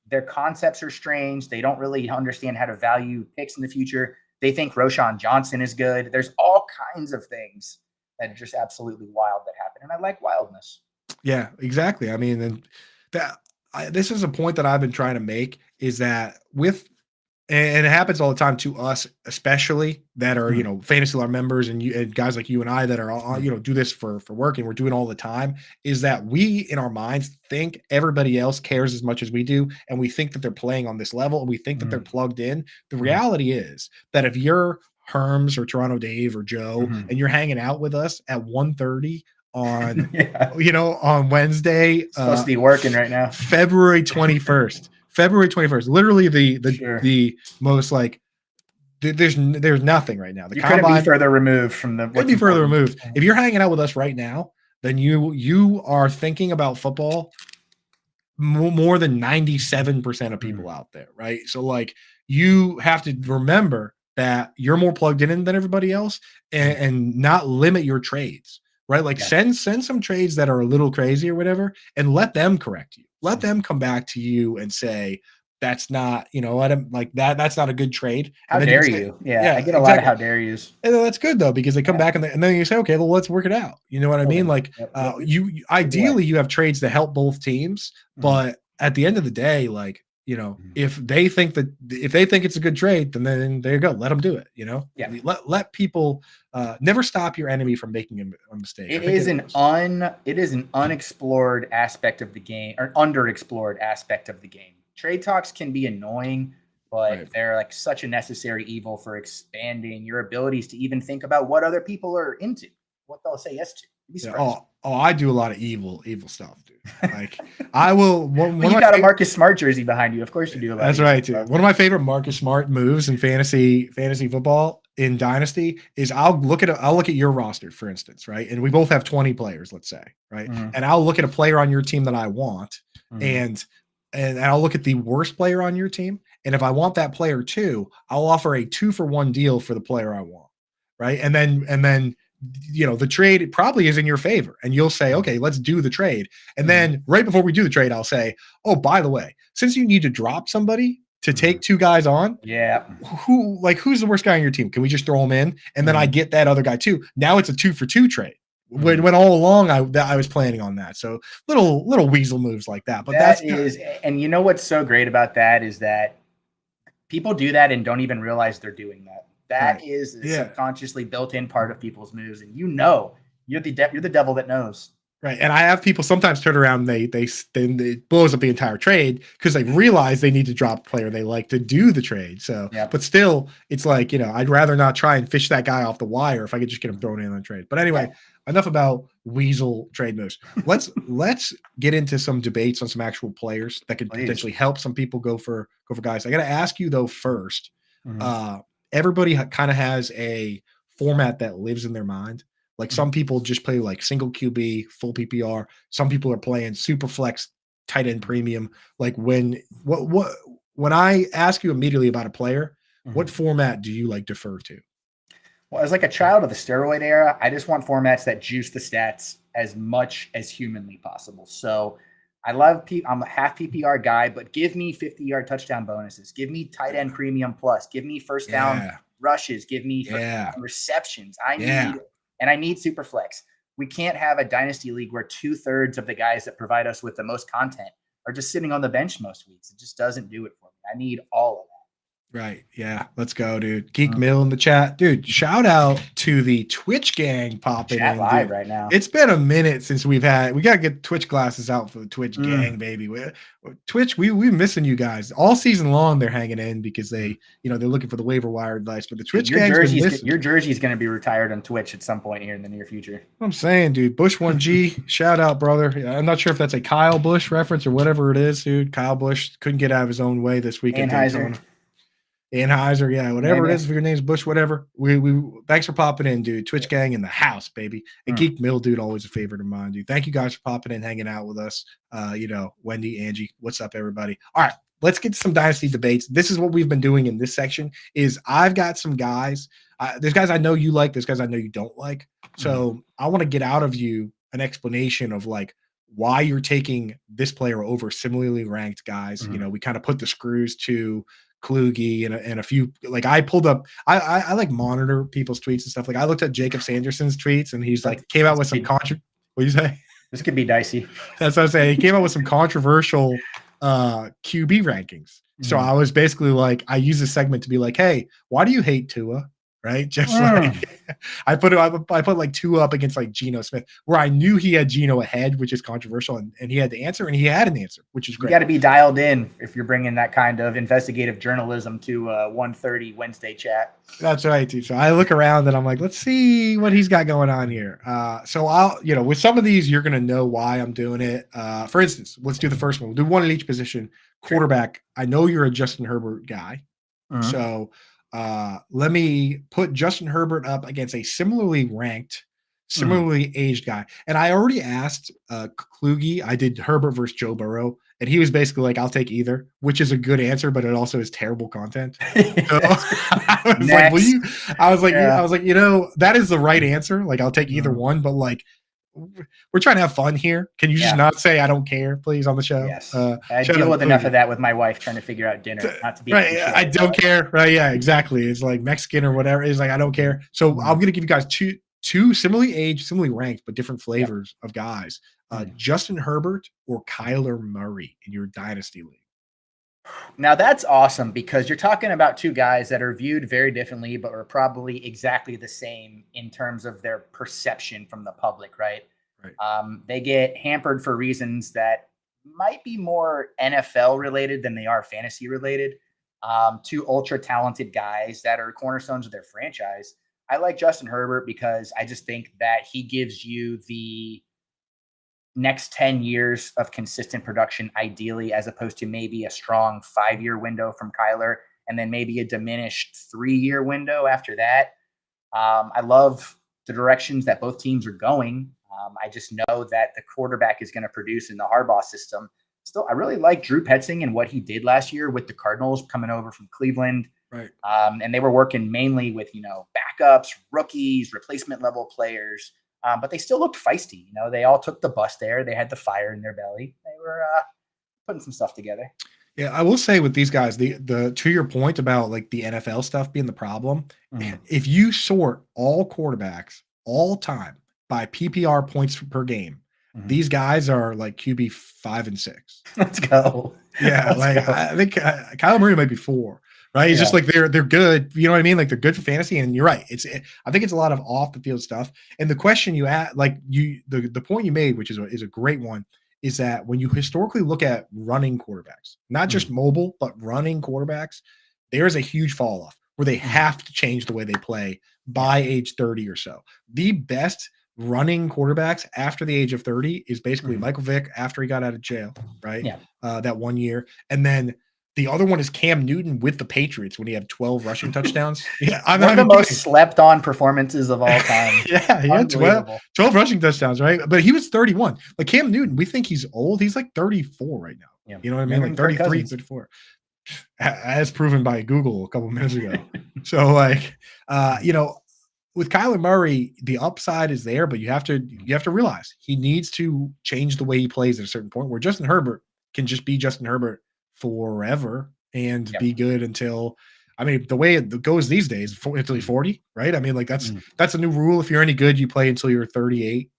Their concepts are strange. They don't really understand how to value picks in the future. They think Roschon Johnson is good. There's all kinds of things that are just absolutely wild that happen, and I like wildness. Yeah, exactly. I mean, and this is a point that I've been trying to make is that and it happens all the time to us, especially that are, fantasy alarm members and guys like you and I that are, do this for work and we're doing all the time, is that we in our minds think everybody else cares as much as we do. And we think that they're playing on this level and we think that they're plugged in. The reality is that if you're Herms or Toronto Dave or Joe and you're hanging out with us at 1:30 on, on Wednesday, supposed to be working right now, February 21st, literally the most like there's nothing right now. The combine couldn't be further removed from the. Could be further removed. If you're hanging out with us right now, then you are thinking about football more than 97% of people out there, right? So like you have to remember that you're more plugged in than everybody else, and not limit your trades. right? Like send some trades that are a little crazy or whatever, and let them correct you. Let them come back to you and say, that's not, let them like that. That's not a good trade. How And then dare you say, you? Yeah, I yeah, get a lot of exactly. how dare yous. And that's good though, because they come back and then you say, okay, well, let's work it out. You know what I mean? Like you ideally you have trades that help both teams, but at the end of the day, like, if they think it's a good trade, then there you go. Let them do it. Let people never stop your enemy from making a mistake. It is an unexplored aspect of the game, or underexplored aspect of the game. Trade talks can be annoying, but they're like such a necessary evil for expanding your abilities to even think about what other people are into, what they'll say yes to. I do a lot of evil stuff, dude. Like I will. You got a Marcus Smart jersey behind you. Of course you do. That's right, dude. One of my favorite Marcus Smart moves in fantasy football in Dynasty is I'll look at your roster, for instance, right? And we both have 20 players, let's say, right? And I'll look at a player on your team that I want, and I'll look at the worst player on your team, and if I want that player too, I'll offer a 2-for-1 deal for the player I want, right? And then the trade probably is in your favor, and you'll say, okay, let's do the trade. And then right before we do the trade, I'll say, oh, by the way, since you need to drop somebody to take 2 guys on, who's the worst guy on your team? Can we just throw him in? And then I get that other guy too. Now it's a 2-for-2 trade. When all along I was planning on that. So little weasel moves like that. But and you know what's so great about that is that people do that and don't even realize they're doing that. That is a subconsciously built-in part of people's moves, and you're the devil that knows. Right, and I have people sometimes turn around, and it blows up the entire trade because they realize they need to drop a player they like to do the trade. So, but still, it's like I'd rather not try and fish that guy off the wire if I could just get him thrown in on the trade. But anyway, enough about weasel trade moves. Let's get into some debates on some actual players that could potentially help some people go for guys. I got to ask you though first. Everybody kind of has a format that lives in their mind. Like some people just play like single QB, full PPR. Some people are playing super flex, tight end premium. Like when I ask you immediately about a player, what format do you like defer to? Well, as like a child of the steroid era, I just want formats that juice the stats as much as humanly possible. So I'm a half PPR guy, but give me 50-yard touchdown bonuses. Give me tight end premium plus. Give me first down rushes. Give me first down receptions. I need super flex. We can't have a dynasty league where 2/3 of the guys that provide us with the most content are just sitting on the bench most weeks. It just doesn't do it for me. I need all of that. Right. Yeah. Let's go, dude. Geek Mill in the chat. Dude, shout out to the Twitch gang popping in live right now. It's been a minute since we got to get Twitch glasses out for the Twitch gang, baby. Twitch, we're missing you guys. All season long they're hanging in because they're looking for the waiver wire advice. But the Twitch gang, your jersey's going to be retired on Twitch at some point here in the near future. I'm saying, dude, Bush 1G, shout out, brother. I'm not sure if that's a Kyle Busch reference or whatever it is, dude. Kyle Busch couldn't get out of his own way this weekend. Anheuser, yeah, whatever it is, if your name's Bush, whatever. We thanks for popping in, dude. Twitch gang in the house, baby. And Geek Mill, dude, always a favorite of mine, dude. Thank you guys for popping in, hanging out with us. Wendy, Angie, what's up, everybody? All right, let's get to some dynasty debates. This is what we've been doing in this section. Is I've got some guys. There's guys I know you like. There's guys I know you don't like. So I want to get out of you an explanation of like why you're taking this player over similarly ranked guys. We kind of put the screws to Kluge and a few, like I pulled up, I like monitor people's tweets and stuff. Like I looked at Jacob Sanderson's tweets and he's like came out with some what do you say? This could be dicey. That's what I'm saying. He came out with some controversial QB rankings. So I was basically like, I use this segment to be like, hey, why do you hate Tua? Right? Just like I put like 2 up against like Geno Smith, where I knew he had Geno ahead, which is controversial, and he had the answer, and he had an answer, which is great. You got to be dialed in if you're bringing that kind of investigative journalism to 1:30 Wednesday chat. That's right, dude. So I look around and I'm like, let's see what he's got going on here. So I'll, with some of these, you're gonna know why I'm doing it. For instance, let's do the first one. We'll do one in each position. Quarterback. I know you're a Justin Herbert guy, so. Let me put Justin Herbert up against a similarly ranked, similarly aged guy. And I already asked Kluge. I did Herbert versus Joe Burrow, and he was basically like, "I'll take either," which is a good answer, but it also is terrible content. So I was like, "Will Next. you?" I was like, Yeah. "I was like, that is the right answer. Like, I'll take either one, but like, we're trying to have fun here. Can you just Yeah. not say I don't care, please, on the show?" Yes. I Shout deal out with enough Cody. of that with my wife trying to figure out dinner, not to be Right, cliche. I don't care. Right, yeah, exactly. It's like Mexican or whatever. It's like I don't care. So I'm gonna give you guys two similarly aged, similarly ranked, but different flavors of guys. Justin Herbert or Kyler Murray in your dynasty league. Now that's awesome because you're talking about two guys that are viewed very differently, but are probably exactly the same in terms of their perception from the public, right? Right. They get hampered for reasons that might be more NFL related than they are fantasy related. Two ultra talented guys that are cornerstones of their franchise. I like Justin Herbert because I just think that he gives you the next 10 years of consistent production, ideally, as opposed to maybe a strong 5-year window from Kyler and then maybe a diminished 3-year window after that. I love the directions that both teams are going. I just know that the quarterback is going to produce in the Harbaugh system. Still, I really like Drew Petzing and what he did last year with the Cardinals coming over from Cleveland. Right. And they were working mainly with, backups, rookies, replacement level players. But they still looked feisty. They all took the bus there. They had the fire in their belly. They were putting some stuff together. Yeah, I will say with these guys, the to your point about like the NFL stuff being the problem, if you sort all quarterbacks all time by PPR points per game, these guys are like QB 5 and 6. Let's go. Yeah, I think Kyler Murray might be 4. Right, it's just like they're good. You know what I mean? Like they're good for fantasy, and you're right. I think it's a lot of off the field stuff. And the question you asked, the point you made, which is a great one, is that when you historically look at running quarterbacks, not just mobile, but running quarterbacks, there's a huge fall off where they have to change the way they play by age 30 or so. The best running quarterbacks after the age of 30 is basically Michael Vick after he got out of jail, right? Yeah. That 1 year. And then the other one is Cam Newton with the Patriots when he had 12 rushing touchdowns. Yeah, I'm one not of the even most kidding. slept on performances of all time. Yeah, he had 12 rushing touchdowns, right? But he was 31. Like Cam Newton, we think he's old. He's like 34 right now. Yeah. You know what I mean? Like 33, 34. As proven by Google a couple minutes ago. So with Kyler Murray, the upside is there, but you have to realize he needs to change the way he plays at a certain point where Justin Herbert can just be Justin Herbert forever and be good until, the way it goes these days, until he's 40, right? That's a new rule. If you're any good, you play until you're 38.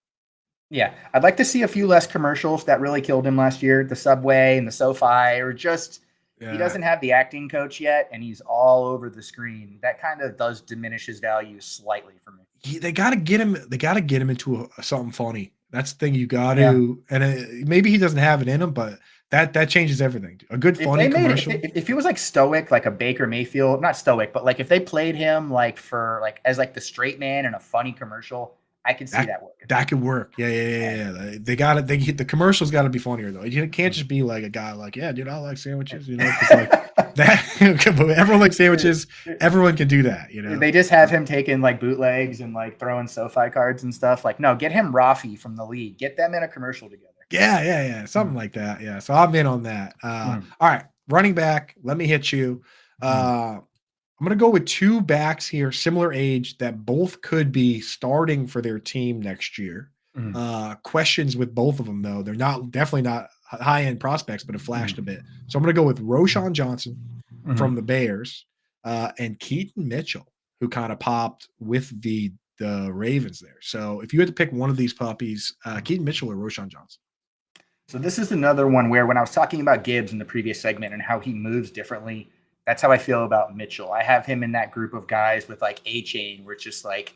Yeah. I'd like to see a few less commercials that really killed him last year. The Subway and the SoFi, or just he doesn't have the acting coach yet and he's all over the screen. That kind of does diminish his value slightly for me. They got to get him into something funny. That's the thing you got to, and maybe he doesn't have it in him, but that changes everything. A good funny commercial. If he was like stoic, like a Baker Mayfield, not stoic, but like if they played him as the straight man in a funny commercial, I could see that working. That could work. Yeah. The commercials got to be funnier though. You can't just be like a guy like, yeah, dude, I like sandwiches. It's like that. Everyone likes sandwiches. Everyone can do that. They just have him taking like bootlegs and like throwing SoFi cards and stuff. Like, no, get him Rashee from the league. Get them in a commercial together. Yeah. Something like that. Yeah. So I'm in on that. All right. Running back. Let me hit you. I'm going to go with two backs here, similar age, that both could be starting for their team next year. Questions with both of them, though. They're definitely not high-end prospects, but have flashed a bit. So I'm going to go with Roschon Johnson from the Bears and Keaton Mitchell, who kind of popped with the Ravens there. So if you had to pick one of these puppies, Keaton Mitchell or Roschon Johnson? So this is another one where when I was talking about Gibbs in the previous segment and how he moves differently, that's how I feel about Mitchell. I have him in that group of guys with like A-Chain, where it's just like,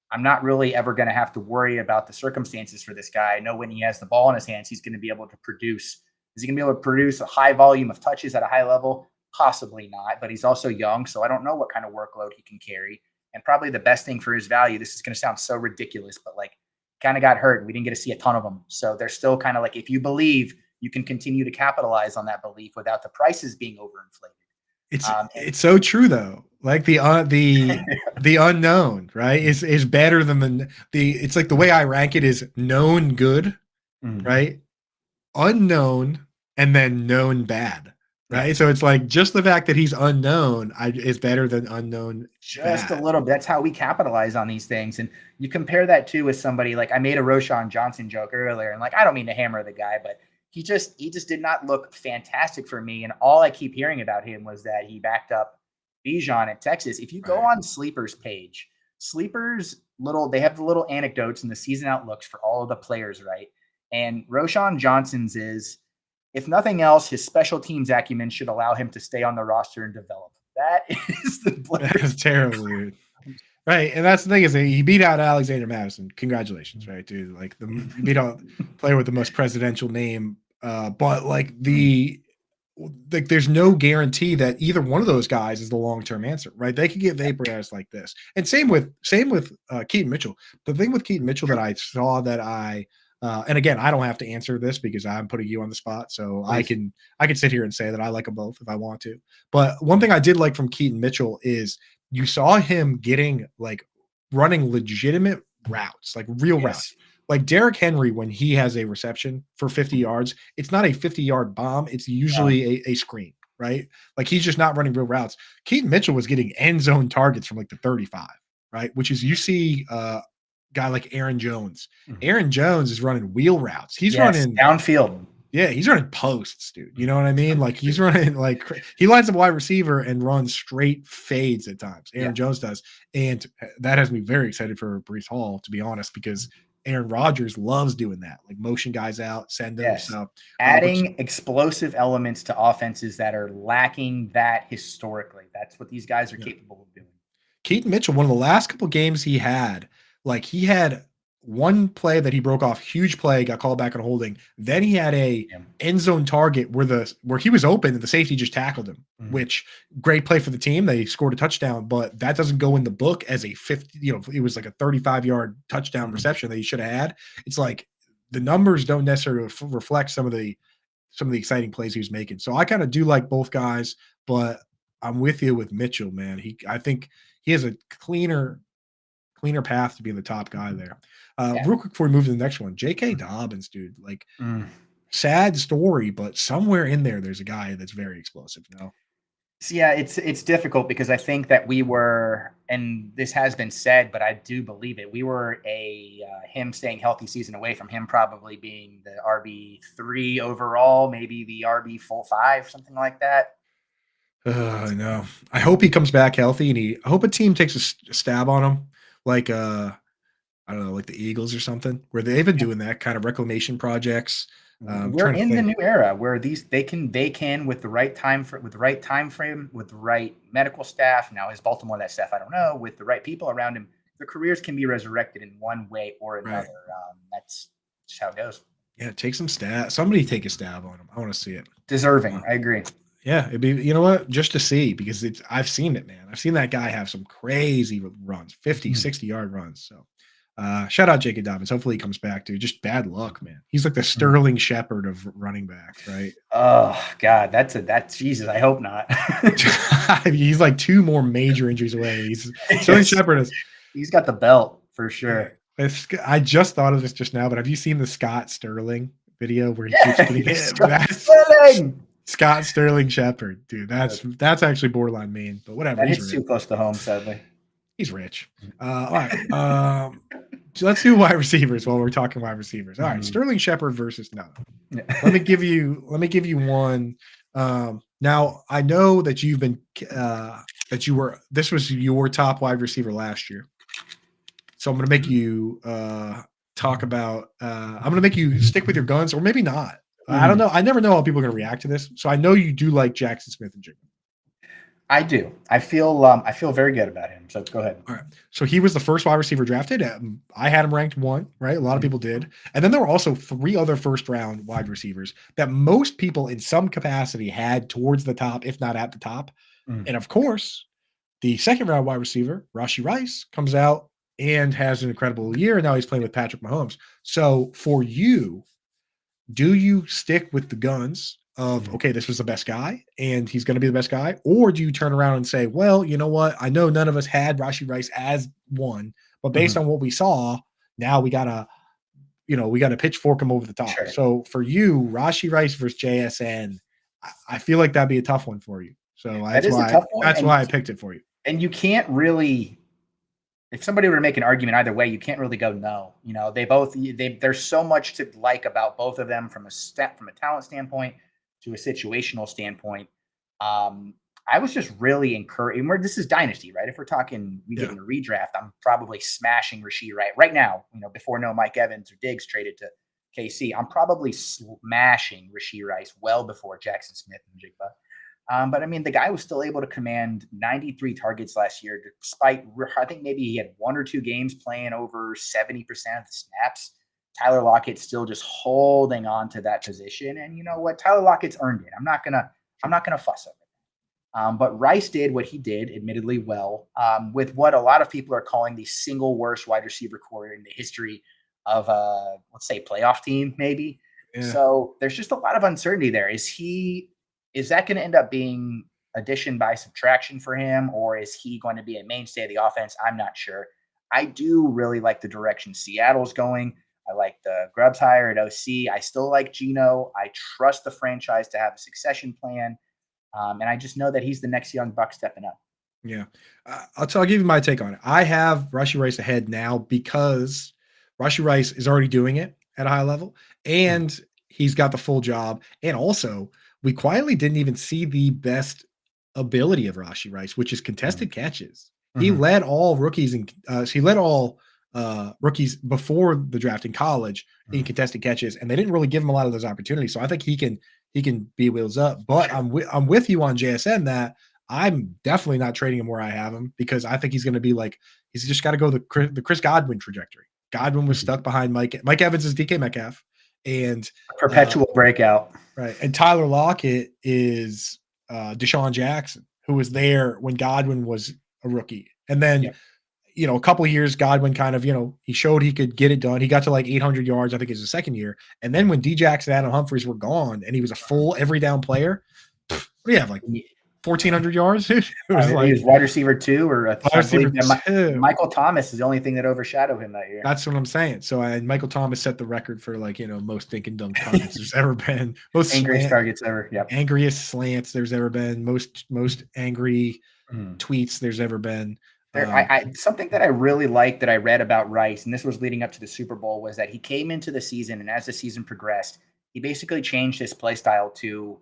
I'm not really ever going to have to worry about the circumstances for this guy. I know when he has the ball in his hands, he's going to be able to produce. Is he going to be able to produce a high volume of touches at a high level? Possibly not, but he's also young, so I don't know what kind of workload he can carry. And probably the best thing for his value, this is going to sound so ridiculous, but like kind of got hurt. We didn't get to see a ton of them. So they're still kind of like, if you believe, you can continue to capitalize on that belief without the prices being overinflated. It's so true though. Like the unknown, right, is better than it's like the way I rank it is known good, right? Unknown and then known bad, right? Yeah. So it's like just the fact that he's unknown is better than unknown Just a bad. little bit. That's how we capitalize on these things. And you compare that too with somebody like I made a Roschon Johnson joke earlier, and like I don't mean to hammer the guy, but he just did not look fantastic for me. And all I keep hearing about him was that he backed up Bijan at Texas. If you go Right. on Sleeper's page, Sleeper's they have the little anecdotes and the season outlooks for all of the players, right? And Roschon Johnson's is, if nothing else, his special teams acumen should allow him to stay on the roster and develop. That is the player. That's terrible, dude. Right, and that's the thing is that he beat out Alexander Madison. Congratulations, right, dude? Like you beat out player with the most presidential name, but like there's no guarantee that either one of those guys is the long term answer, right? They could get vaporized like this, and same with Keaton Mitchell. The thing with Keaton Mitchell that I saw that and again, I don't have to answer this because I'm putting you on the spot, so Please. I can sit here and say that I like them both if I want to. But one thing I did like from Keaton Mitchell is you saw him getting like running legitimate routes, like real routes. Like Derrick Henry, when he has a reception for 50 yards, it's not a 50-yard bomb. It's usually a screen, right? Like he's just not running real routes. Keaton Mitchell was getting end zone targets from like the 35, right? Which is you see guy like Aaron Jones. Aaron Jones is running wheel routes. He's running downfield. Yeah, he's running posts, dude. You know what I mean? Like he's running like he lines up wide receiver and runs straight fades at times. Aaron Jones does, and that has me very excited for Breece Hall, to be honest, because Aaron Rodgers loves doing that, like motion guys out, send them. Yes. So adding explosive elements to offenses that are lacking that historically. That's what these guys are capable of doing. Keaton Mitchell, one of the last couple games he had one play that he broke off, huge play, got called back on holding. Then he had a end zone target where he was open and the safety just tackled him, which great play for the team. They scored a touchdown, but that doesn't go in the book as a 50, it was like a 35-yard touchdown reception that he should have had. It's like the numbers don't necessarily reflect some of the exciting plays he was making. So I kind of do like both guys, but I'm with you with Mitchell, man. I think he has a cleaner path to being the top guy there. Real quick before we move to the next one, J.K. Dobbins, dude, like sad story, but somewhere in there's a guy that's very explosive. No. So yeah, it's difficult because I think that we were, and this has been said, but I do believe it. We were him staying healthy season away from him probably being the RB3 overall, maybe the RB full 5, something like that. I know. I hope he comes back healthy, and I hope a team takes a stab on him, like I don't know, like the Eagles or something, where they've been doing that kind of reclamation projects. We're in the new era where they can with the right time frame, with the right medical staff. Now, is Baltimore that staff? I don't know. With the right people around him, their careers can be resurrected in one way or another. Right. That's just how it goes. Yeah, take some stab. Somebody take a stab on him. I want to see it. Deserving. I agree. Yeah, it'd be, you know what, just to see, because I've seen it, man. I've seen that guy have some crazy runs, 50, 60-yard runs. So shout out J.K. Dobbins. Hopefully he comes back, dude. Just bad luck, man. He's like the Sterling Shepard of running backs, right? Oh God, that's Jesus. I hope not. He's like 2 more major injuries away. Sterling Shepard he's got the belt for sure. I just thought of this just now, but have you seen the Scott Sterling video where he keeps getting hit? Scott Sterling Shepard, dude. That's actually borderline mean, but whatever. That hits too close to home, sadly. He's rich. All right. So let's do wide receivers while we're talking wide receivers. All right, Sterling Shepard versus no. Let me give you one. Now I know that you've been this was your top wide receiver last year. So I'm gonna make you talk about I'm gonna make you stick with your guns, or maybe not. I don't know. I never know how people are going to react to this. So I know you do like Jaxon Smith-Njigba. I do. I feel very good about him. So go ahead. All right. So he was the first wide receiver drafted. I had him ranked 1, right? A lot of people did. And then there were also 3 other first-round wide receivers that most people in some capacity had towards the top, if not at the top. And of course, the second-round wide receiver, Rashee Rice, comes out and has an incredible year. And now he's playing with Patrick Mahomes. So for you, do you stick with the guns of, okay, this was the best guy and he's going to be the best guy? Or do you turn around and say, well, you know what? I know none of us had Rashee Rice as 1, but based on what we saw, now we got to, we got to pitchfork him over the top. Sure. So for you, Rashee Rice versus JSN, I feel like that'd be a tough one for you. So that's why I picked it for you. And you can't really, if somebody were to make an argument either way, you can't really go no. There's so much to like about both of them from a talent standpoint to a situational standpoint. I was just really encouraged. This is Dynasty, right? If we're talking we get in a redraft, I'm probably smashing Rashee right now. Before Mike Evans or Diggs traded to KC, I'm probably smashing Rashee Rice well before Jaxon Smith-Njigba. But I mean, the guy was still able to command 93 targets last year, despite I think maybe he had 1 or 2 games playing over 70% of the snaps. Tyler Lockett's still just holding on to that position, and you know what? Tyler Lockett's earned it. I'm not gonna fuss over it. But Rice did what he did, admittedly well, with what a lot of people are calling the single worst wide receiver core in the history of let's say playoff team, maybe. Yeah. So there's just a lot of uncertainty there. Is that going to end up being addition by subtraction for him, or is he going to be a mainstay of the offense? I'm not sure. I do really like the direction Seattle's going. I like the Grubbs hire at OC. I still like Geno. I trust the franchise to have a succession plan. And I just know that he's the next young buck stepping up. Yeah. I'll give you my take on it. I have Rashee Rice ahead now because Rashee Rice is already doing it at a high level, and he's got the full job. And also, we quietly didn't even see the best ability of Rashee Rice, which is contested catches. He led all rookies rookies before the draft in college in contested catches, and they didn't really give him a lot of those opportunities. So I think he can be wheels up. But I'm with you on JSN that I'm definitely not trading him where I have him, because I think he's going to be like, he's just got to go the Chris Godwin trajectory. Godwin was stuck behind Mike Evans is DK Metcalf, and perpetual breakout. Right. And Tyler Lockett is Deshaun Jackson, who was there when Godwin was a rookie. And then, a couple of years, Godwin kind of, he showed he could get it done. He got to like 800 yards, I think, his second year. And then when D-Jax and Adam Humphries were gone and he was a full every down player, what do you have, like 1,400 yards? It was he was wide receiver 2 or Michael Thomas is the only thing that overshadowed him that year. That's what I'm saying. So Michael Thomas set the record for most thinking dunk targets there's ever been. Most angriest targets ever. Yep. Angriest slants there's ever been. Most angry tweets there's ever been. Something that I really liked that I read about Rice, and this was leading up to the Super Bowl, was that he came into the season, and as the season progressed, he basically changed his play style to,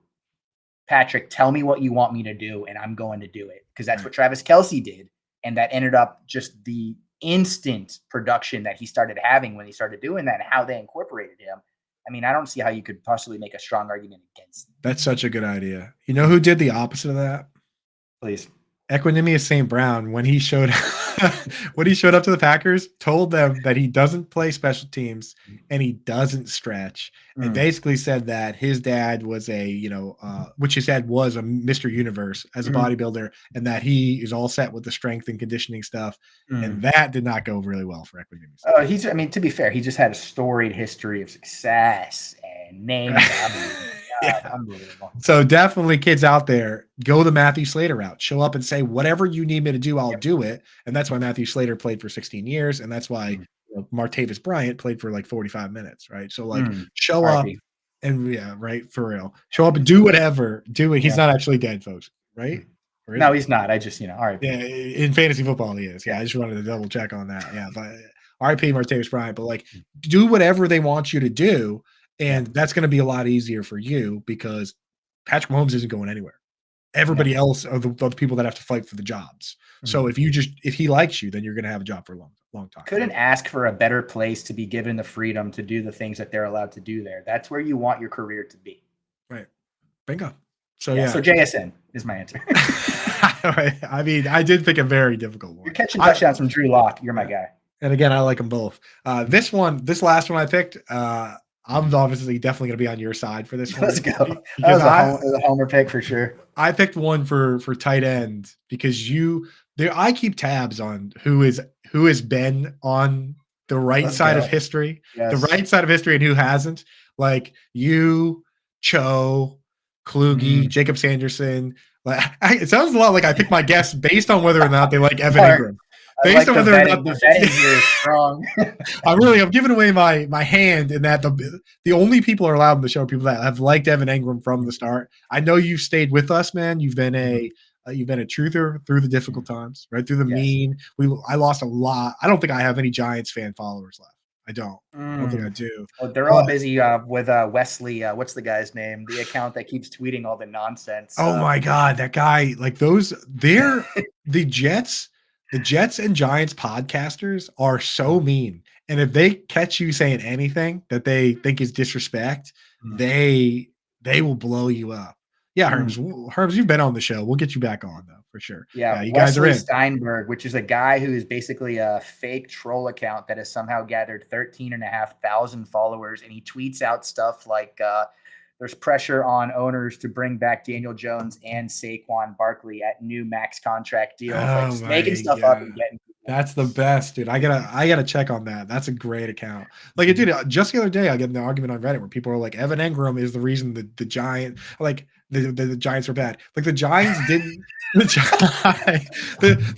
Patrick, tell me what you want me to do, and I'm going to do it. Because that's what Travis Kelce did, and that ended up just the instant production that he started having when he started doing that, and how they incorporated him. I mean, I don't see how you could possibly make a strong argument against him. That's such a good idea. You know who did the opposite of that? Please. Equanimous St. Brown, when he showed up to the Packers, told them that he doesn't play special teams and he doesn't stretch, and basically said that his dad was which his dad was a Mr. Universe as a bodybuilder, and that he is all set with the strength and conditioning stuff, and that did not go really well for Equanimous. To be fair, he just had a storied history of success and name. Unbelievable. So definitely, kids out there, go the Matthew Slater route. Show up and say, whatever you need me to do, I'll do it. And that's why Matthew Slater played for 16 years. And that's why Martavis Bryant played for like 45 minutes, right? So show up and for real. Show up and do whatever. Do it. He's not actually dead, folks, right? No, he's not. I just, all right. Yeah, in fantasy football, he is. Yeah, I just wanted to double check on that. Yeah, but RIP Martavis Bryant, but do whatever they want you to do. And that's going to be a lot easier for you because Patrick Mahomes isn't going anywhere. Everybody else are the people that have to fight for the jobs. So if he likes you, then you're going to have a job for a long time. Couldn't ask for a better place to be given the freedom to do the things that they're allowed to do there. That's where you want your career to be. Right. Bingo. So So JSN is my answer. I mean, I did pick a very difficult one. You're catching touchdowns from Drew Lock. You're my guy. And again, I like them both. This last one I picked, I'm obviously definitely going to be on your side for this one. Let's go. That was a homer pick for sure. I picked one for tight end because I keep tabs on who has been on the right side of history, the right side of history, and who hasn't. Like you, Cho, Kluge, Jacob Sanderson. It sounds a lot like I picked my guests based on whether or not they like Evan Engram. based on whether or not the vetting here is strong. I'm giving away my hand in that the only people are allowed in the show are people that have liked Evan Engram from the start. I know you've stayed with us, man. You've been a truther through the difficult times, right through the mean. I lost a lot. I don't think I have any Giants fan followers left. I don't think I do. Well, they're all busy with Wesley. What's the guy's name? The account that keeps tweeting all the nonsense. Oh my God, that guy! Like those, they're the Jets and Giants podcasters are so mean, and if they catch you saying anything that they think is disrespect, they will blow you up. Yeah, Herms, you've been on the show. We'll get you back on though for sure. Yeah, you Wesley guys are in. Steinberg, which is a guy who is basically a fake troll account that has somehow gathered 13,500 followers, and he tweets out stuff like there's pressure on owners to bring back Daniel Jones and Saquon Barkley at new max contract deals, like just making stuff up and getting. That's the best, dude. I gotta check on that. That's a great account. Like, dude, just the other day, I get in an argument on Reddit where people are like, Evan Engram is the reason the Giant, like the Giants are bad. Like the Giants didn't. The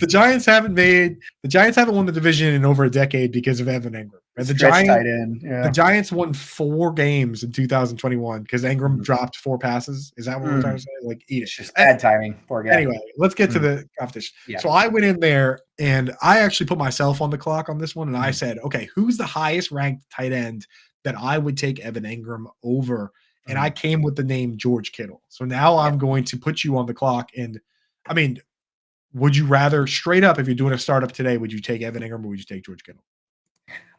Giants haven't won the division in over a decade because of Evan Engram. Right? The Giants won 4 games in 2021 because Engram dropped 4 passes. Is that what we're trying to say? Like, eat it. It's just bad timing. Poor guy. Anyway, let's get to the competition. Yeah. So I went in there and I actually put myself on the clock on this one, and I said, okay, who's the highest ranked tight end that I would take Evan Engram over? And I came with the name George Kittle. So now I'm going to put you on the clock. And I mean, would you rather, straight up, if you're doing a startup today, would you take Evan Engram or would you take George Kittle?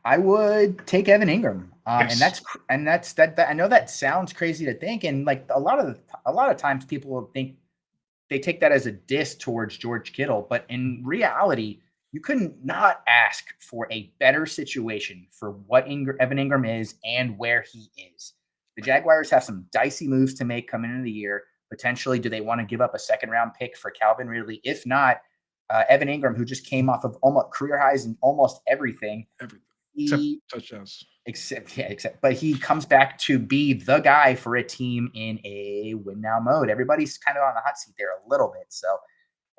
I would take Evan Engram. Yes. And that's I know that sounds crazy to think. And like a lot of times people will think they take that as a diss towards George Kittle. But in reality, you couldn't not ask for a better situation for what Evan Engram is and where he is. The Jaguars have some dicey moves to make coming into the year. Potentially, do they want to give up a second-round pick for Calvin Ridley? If not, Evan Engram, who just came off of almost career highs in almost everything. Except touchdowns. But he comes back to be the guy for a team in a win-now mode. Everybody's kind of on the hot seat there a little bit. So,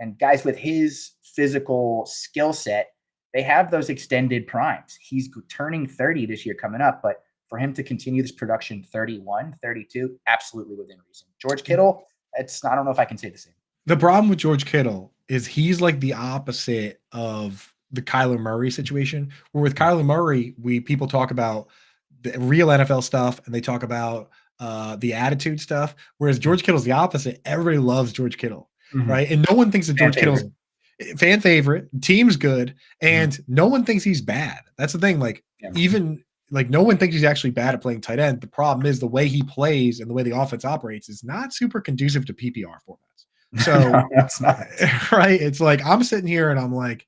and guys with his physical skill set, they have those extended primes. He's turning 30 this year coming up, but for him to continue this production 31, 32, absolutely within reason. George Kittle, I don't know if I can say the same. The problem with George Kittle is he's like the opposite of the Kyler Murray situation, where with Kyler Murray, people talk about the real NFL stuff and they talk about the attitude stuff, whereas George Kittle's the opposite. Everybody loves George Kittle, right? And no one thinks that George Kittle's fan favorite, team's good, and no one thinks he's bad. That's the thing. Like, even like no one thinks he's actually bad at playing tight end. The problem is the way he plays and the way the offense operates is not super conducive to PPR formats. So no, that's not right. It's like I'm sitting here and I'm like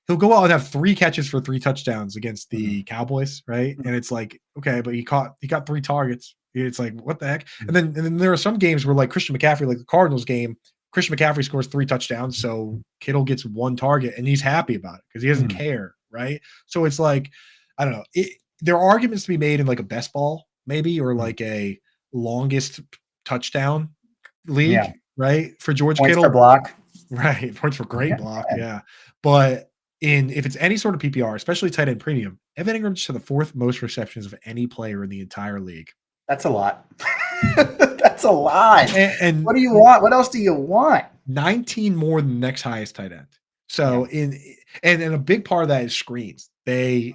he'll go out and have 3 catches for 3 touchdowns against the Cowboys, right? And it's like, okay, but he got 3 targets. It's like, what the heck? And then there are some games where like Christian McCaffrey, like the Cardinals game, Christian McCaffrey scores 3 touchdowns, so Kittle gets 1 target and he's happy about it because he doesn't care, right? So it's like, I don't know. There are arguments to be made in like a best ball, maybe, or like a longest touchdown league, right? For George Kittle. Points per block. Right. Points for great block. Yeah. But if it's any sort of PPR, especially tight end premium, Evan Engram just had the 4th most receptions of any player in the entire league. That's a lot. That's a lot. And what do you want? What else do you want? 19 more than the next highest tight end. So and a big part of that is screens. And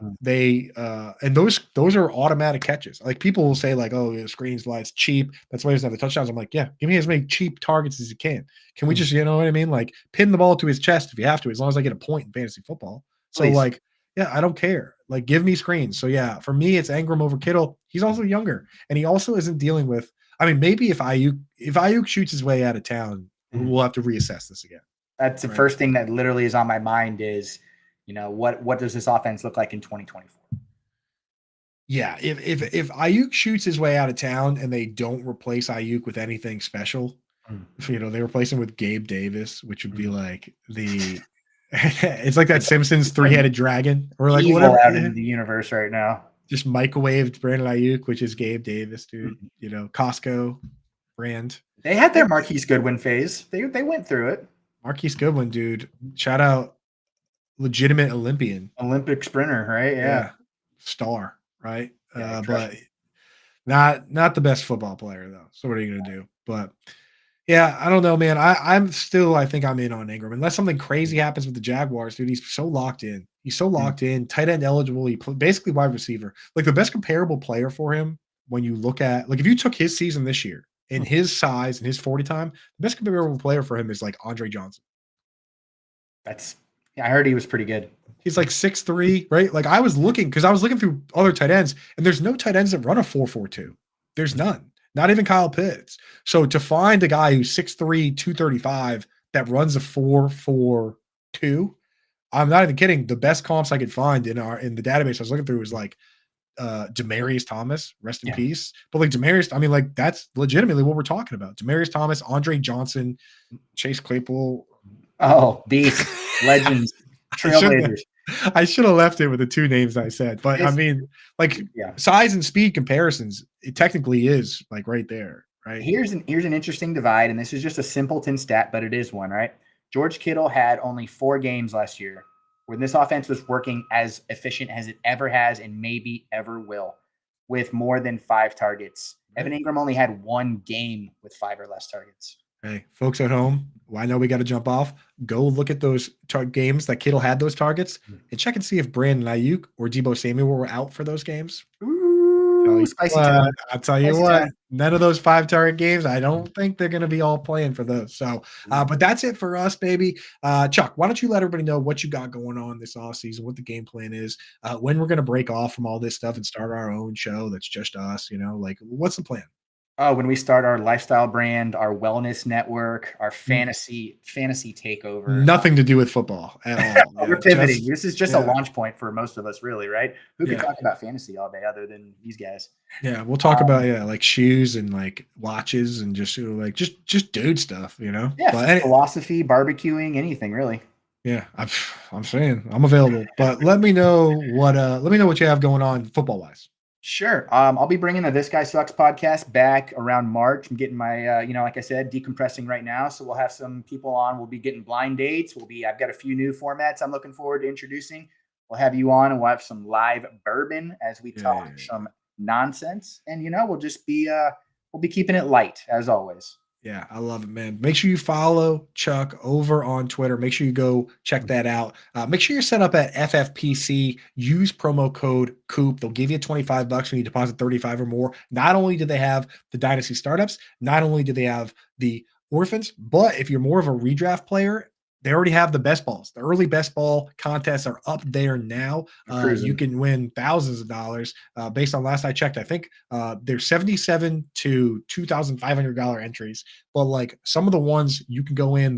those are automatic catches. Like people will say like, oh, screens, it's cheap. That's why he doesn't have the touchdowns. I'm like, yeah, give me as many cheap targets as you can. Can we just, you know what I mean? Like pin the ball to his chest if you have to, as long as I get a point in fantasy football. So like, yeah, I don't care. Like give me screens. So yeah, for me, it's Engram over Kittle. He's also younger and he also isn't dealing with, I mean, maybe if Ayuk shoots his way out of town, we'll have to reassess this again. That's the first thing that literally is on my mind is, you know, what does this offense look like in 2024? Yeah, if Ayuk shoots his way out of town and they don't replace Ayuk with anything special, you know, they replace him with Gabe Davis, which would be like it's like that Simpsons 3-headed dragon or like whatever out in the universe right now. Just microwaved Brandon Ayuk, which is Gabe Davis, dude. You know, Costco brand. They had their Marquise Goodwin phase. They went through it. Marquise Goodwin, dude. Shout out legitimate Olympian. Olympic sprinter, right? Yeah. Star, right? Yeah, But not the best football player though. So what are you gonna do? But yeah, I don't know, man. I think I'm in on Engram unless something crazy happens with the Jaguars, dude. He's so locked in. He's so locked in. Tight end eligible. Basically wide receiver. Like the best comparable player for him when you look at like if you took his season this year and his size and his 40 time, the best comparable player for him is like Andre Johnson. I heard he was pretty good. He's like 6'3", right? Like I was looking through other tight ends, and there's no tight ends that run a 4.42. There's none. Not even Kyle Pitts. So to find a guy who's 6'3", 235 that runs a 4.42, I'm not even kidding. The best comps I could find in the database I was looking through was like Demaryius Thomas, rest in peace. But like Demaryius, I mean, like that's legitimately what we're talking about. Demaryius Thomas, Andre Johnson, Chase Claypool. Oh, beast, legends, trailblazers. I should have left it with the two names I said, but I mean, like size and speed comparisons, it technically is like right there, right? Here's an interesting divide, and this is just a simpleton stat, but it is one, right? George Kittle had only 4 games last year when this offense was working as efficient as it ever has and maybe ever will, with more than 5 targets. Evan Engram only had 1 game with 5 or less targets. Hey, folks at home, well, I know we got to jump off. Go look at those games that Kittle had those targets and check and see if Brandon Ayuk or Deebo Samuel were out for those games. Ooh, spicy time. I'll tell you what, none of those 5 target games, I don't think they're going to be all playing for those. So, but that's it for us, baby. Chuck, why don't you let everybody know what you got going on this offseason, what the game plan is, when we're going to break off from all this stuff and start our own show that's just us, like what's the plan? When we start our lifestyle brand, our wellness network, our fantasy takeover. Nothing to do with football at all. We're pivoting. This is just a launch point for most of us, really, right? Who could talk about fantasy all day other than these guys? Yeah, we'll talk about like shoes and like watches and just dude stuff, Yeah, but philosophy, barbecuing, anything really. Yeah, I'm saying I'm available, but let me know what you have going on football wise. Sure. I'll be bringing the This Guy Sucks podcast back around March. I'm getting my, like I said, decompressing right now. So we'll have some people on. We'll be getting blind dates. I've got a few new formats I'm looking forward to introducing. We'll have you on and we'll have some live bourbon as we talk some nonsense. And, we'll just be, we'll be keeping it light as always. Yeah, I love it, man. Make sure you follow Chuck over on Twitter. Make sure you go check that out. Make sure you're set up at FFPC. Use promo code Coop. They'll give you $25 when you deposit 35 or more. Not only do they have the Dynasty startups, not only do they have the orphans, but if you're more of a redraft player, they already have the best balls. The early best ball contests are up there now. You can win thousands of dollars based on last I checked. I think there's $77 to $2,500 entries. But like some of the ones you can go in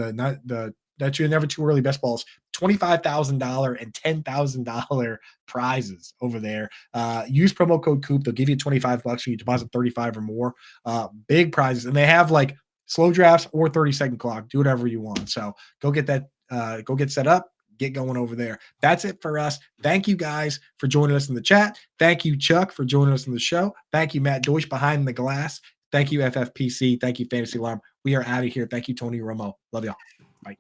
that's your never too early best balls, $25,000 and $10,000 prizes over there. Use promo code Coop. They'll give you $25 when you deposit 35 or more. Big prizes, and they have like slow drafts or 30-second clock. Do whatever you want. So go get that. Go get set up. Get going over there. That's it for us. Thank you guys for joining us in the chat. Thank you, Chuck, for joining us in the show. Thank you, Matt Deutsch behind the glass. Thank you, FFPC. Thank you, Fantasy Alarm. We are out of here. Thank you, Tony Romo. Love y'all. Bye.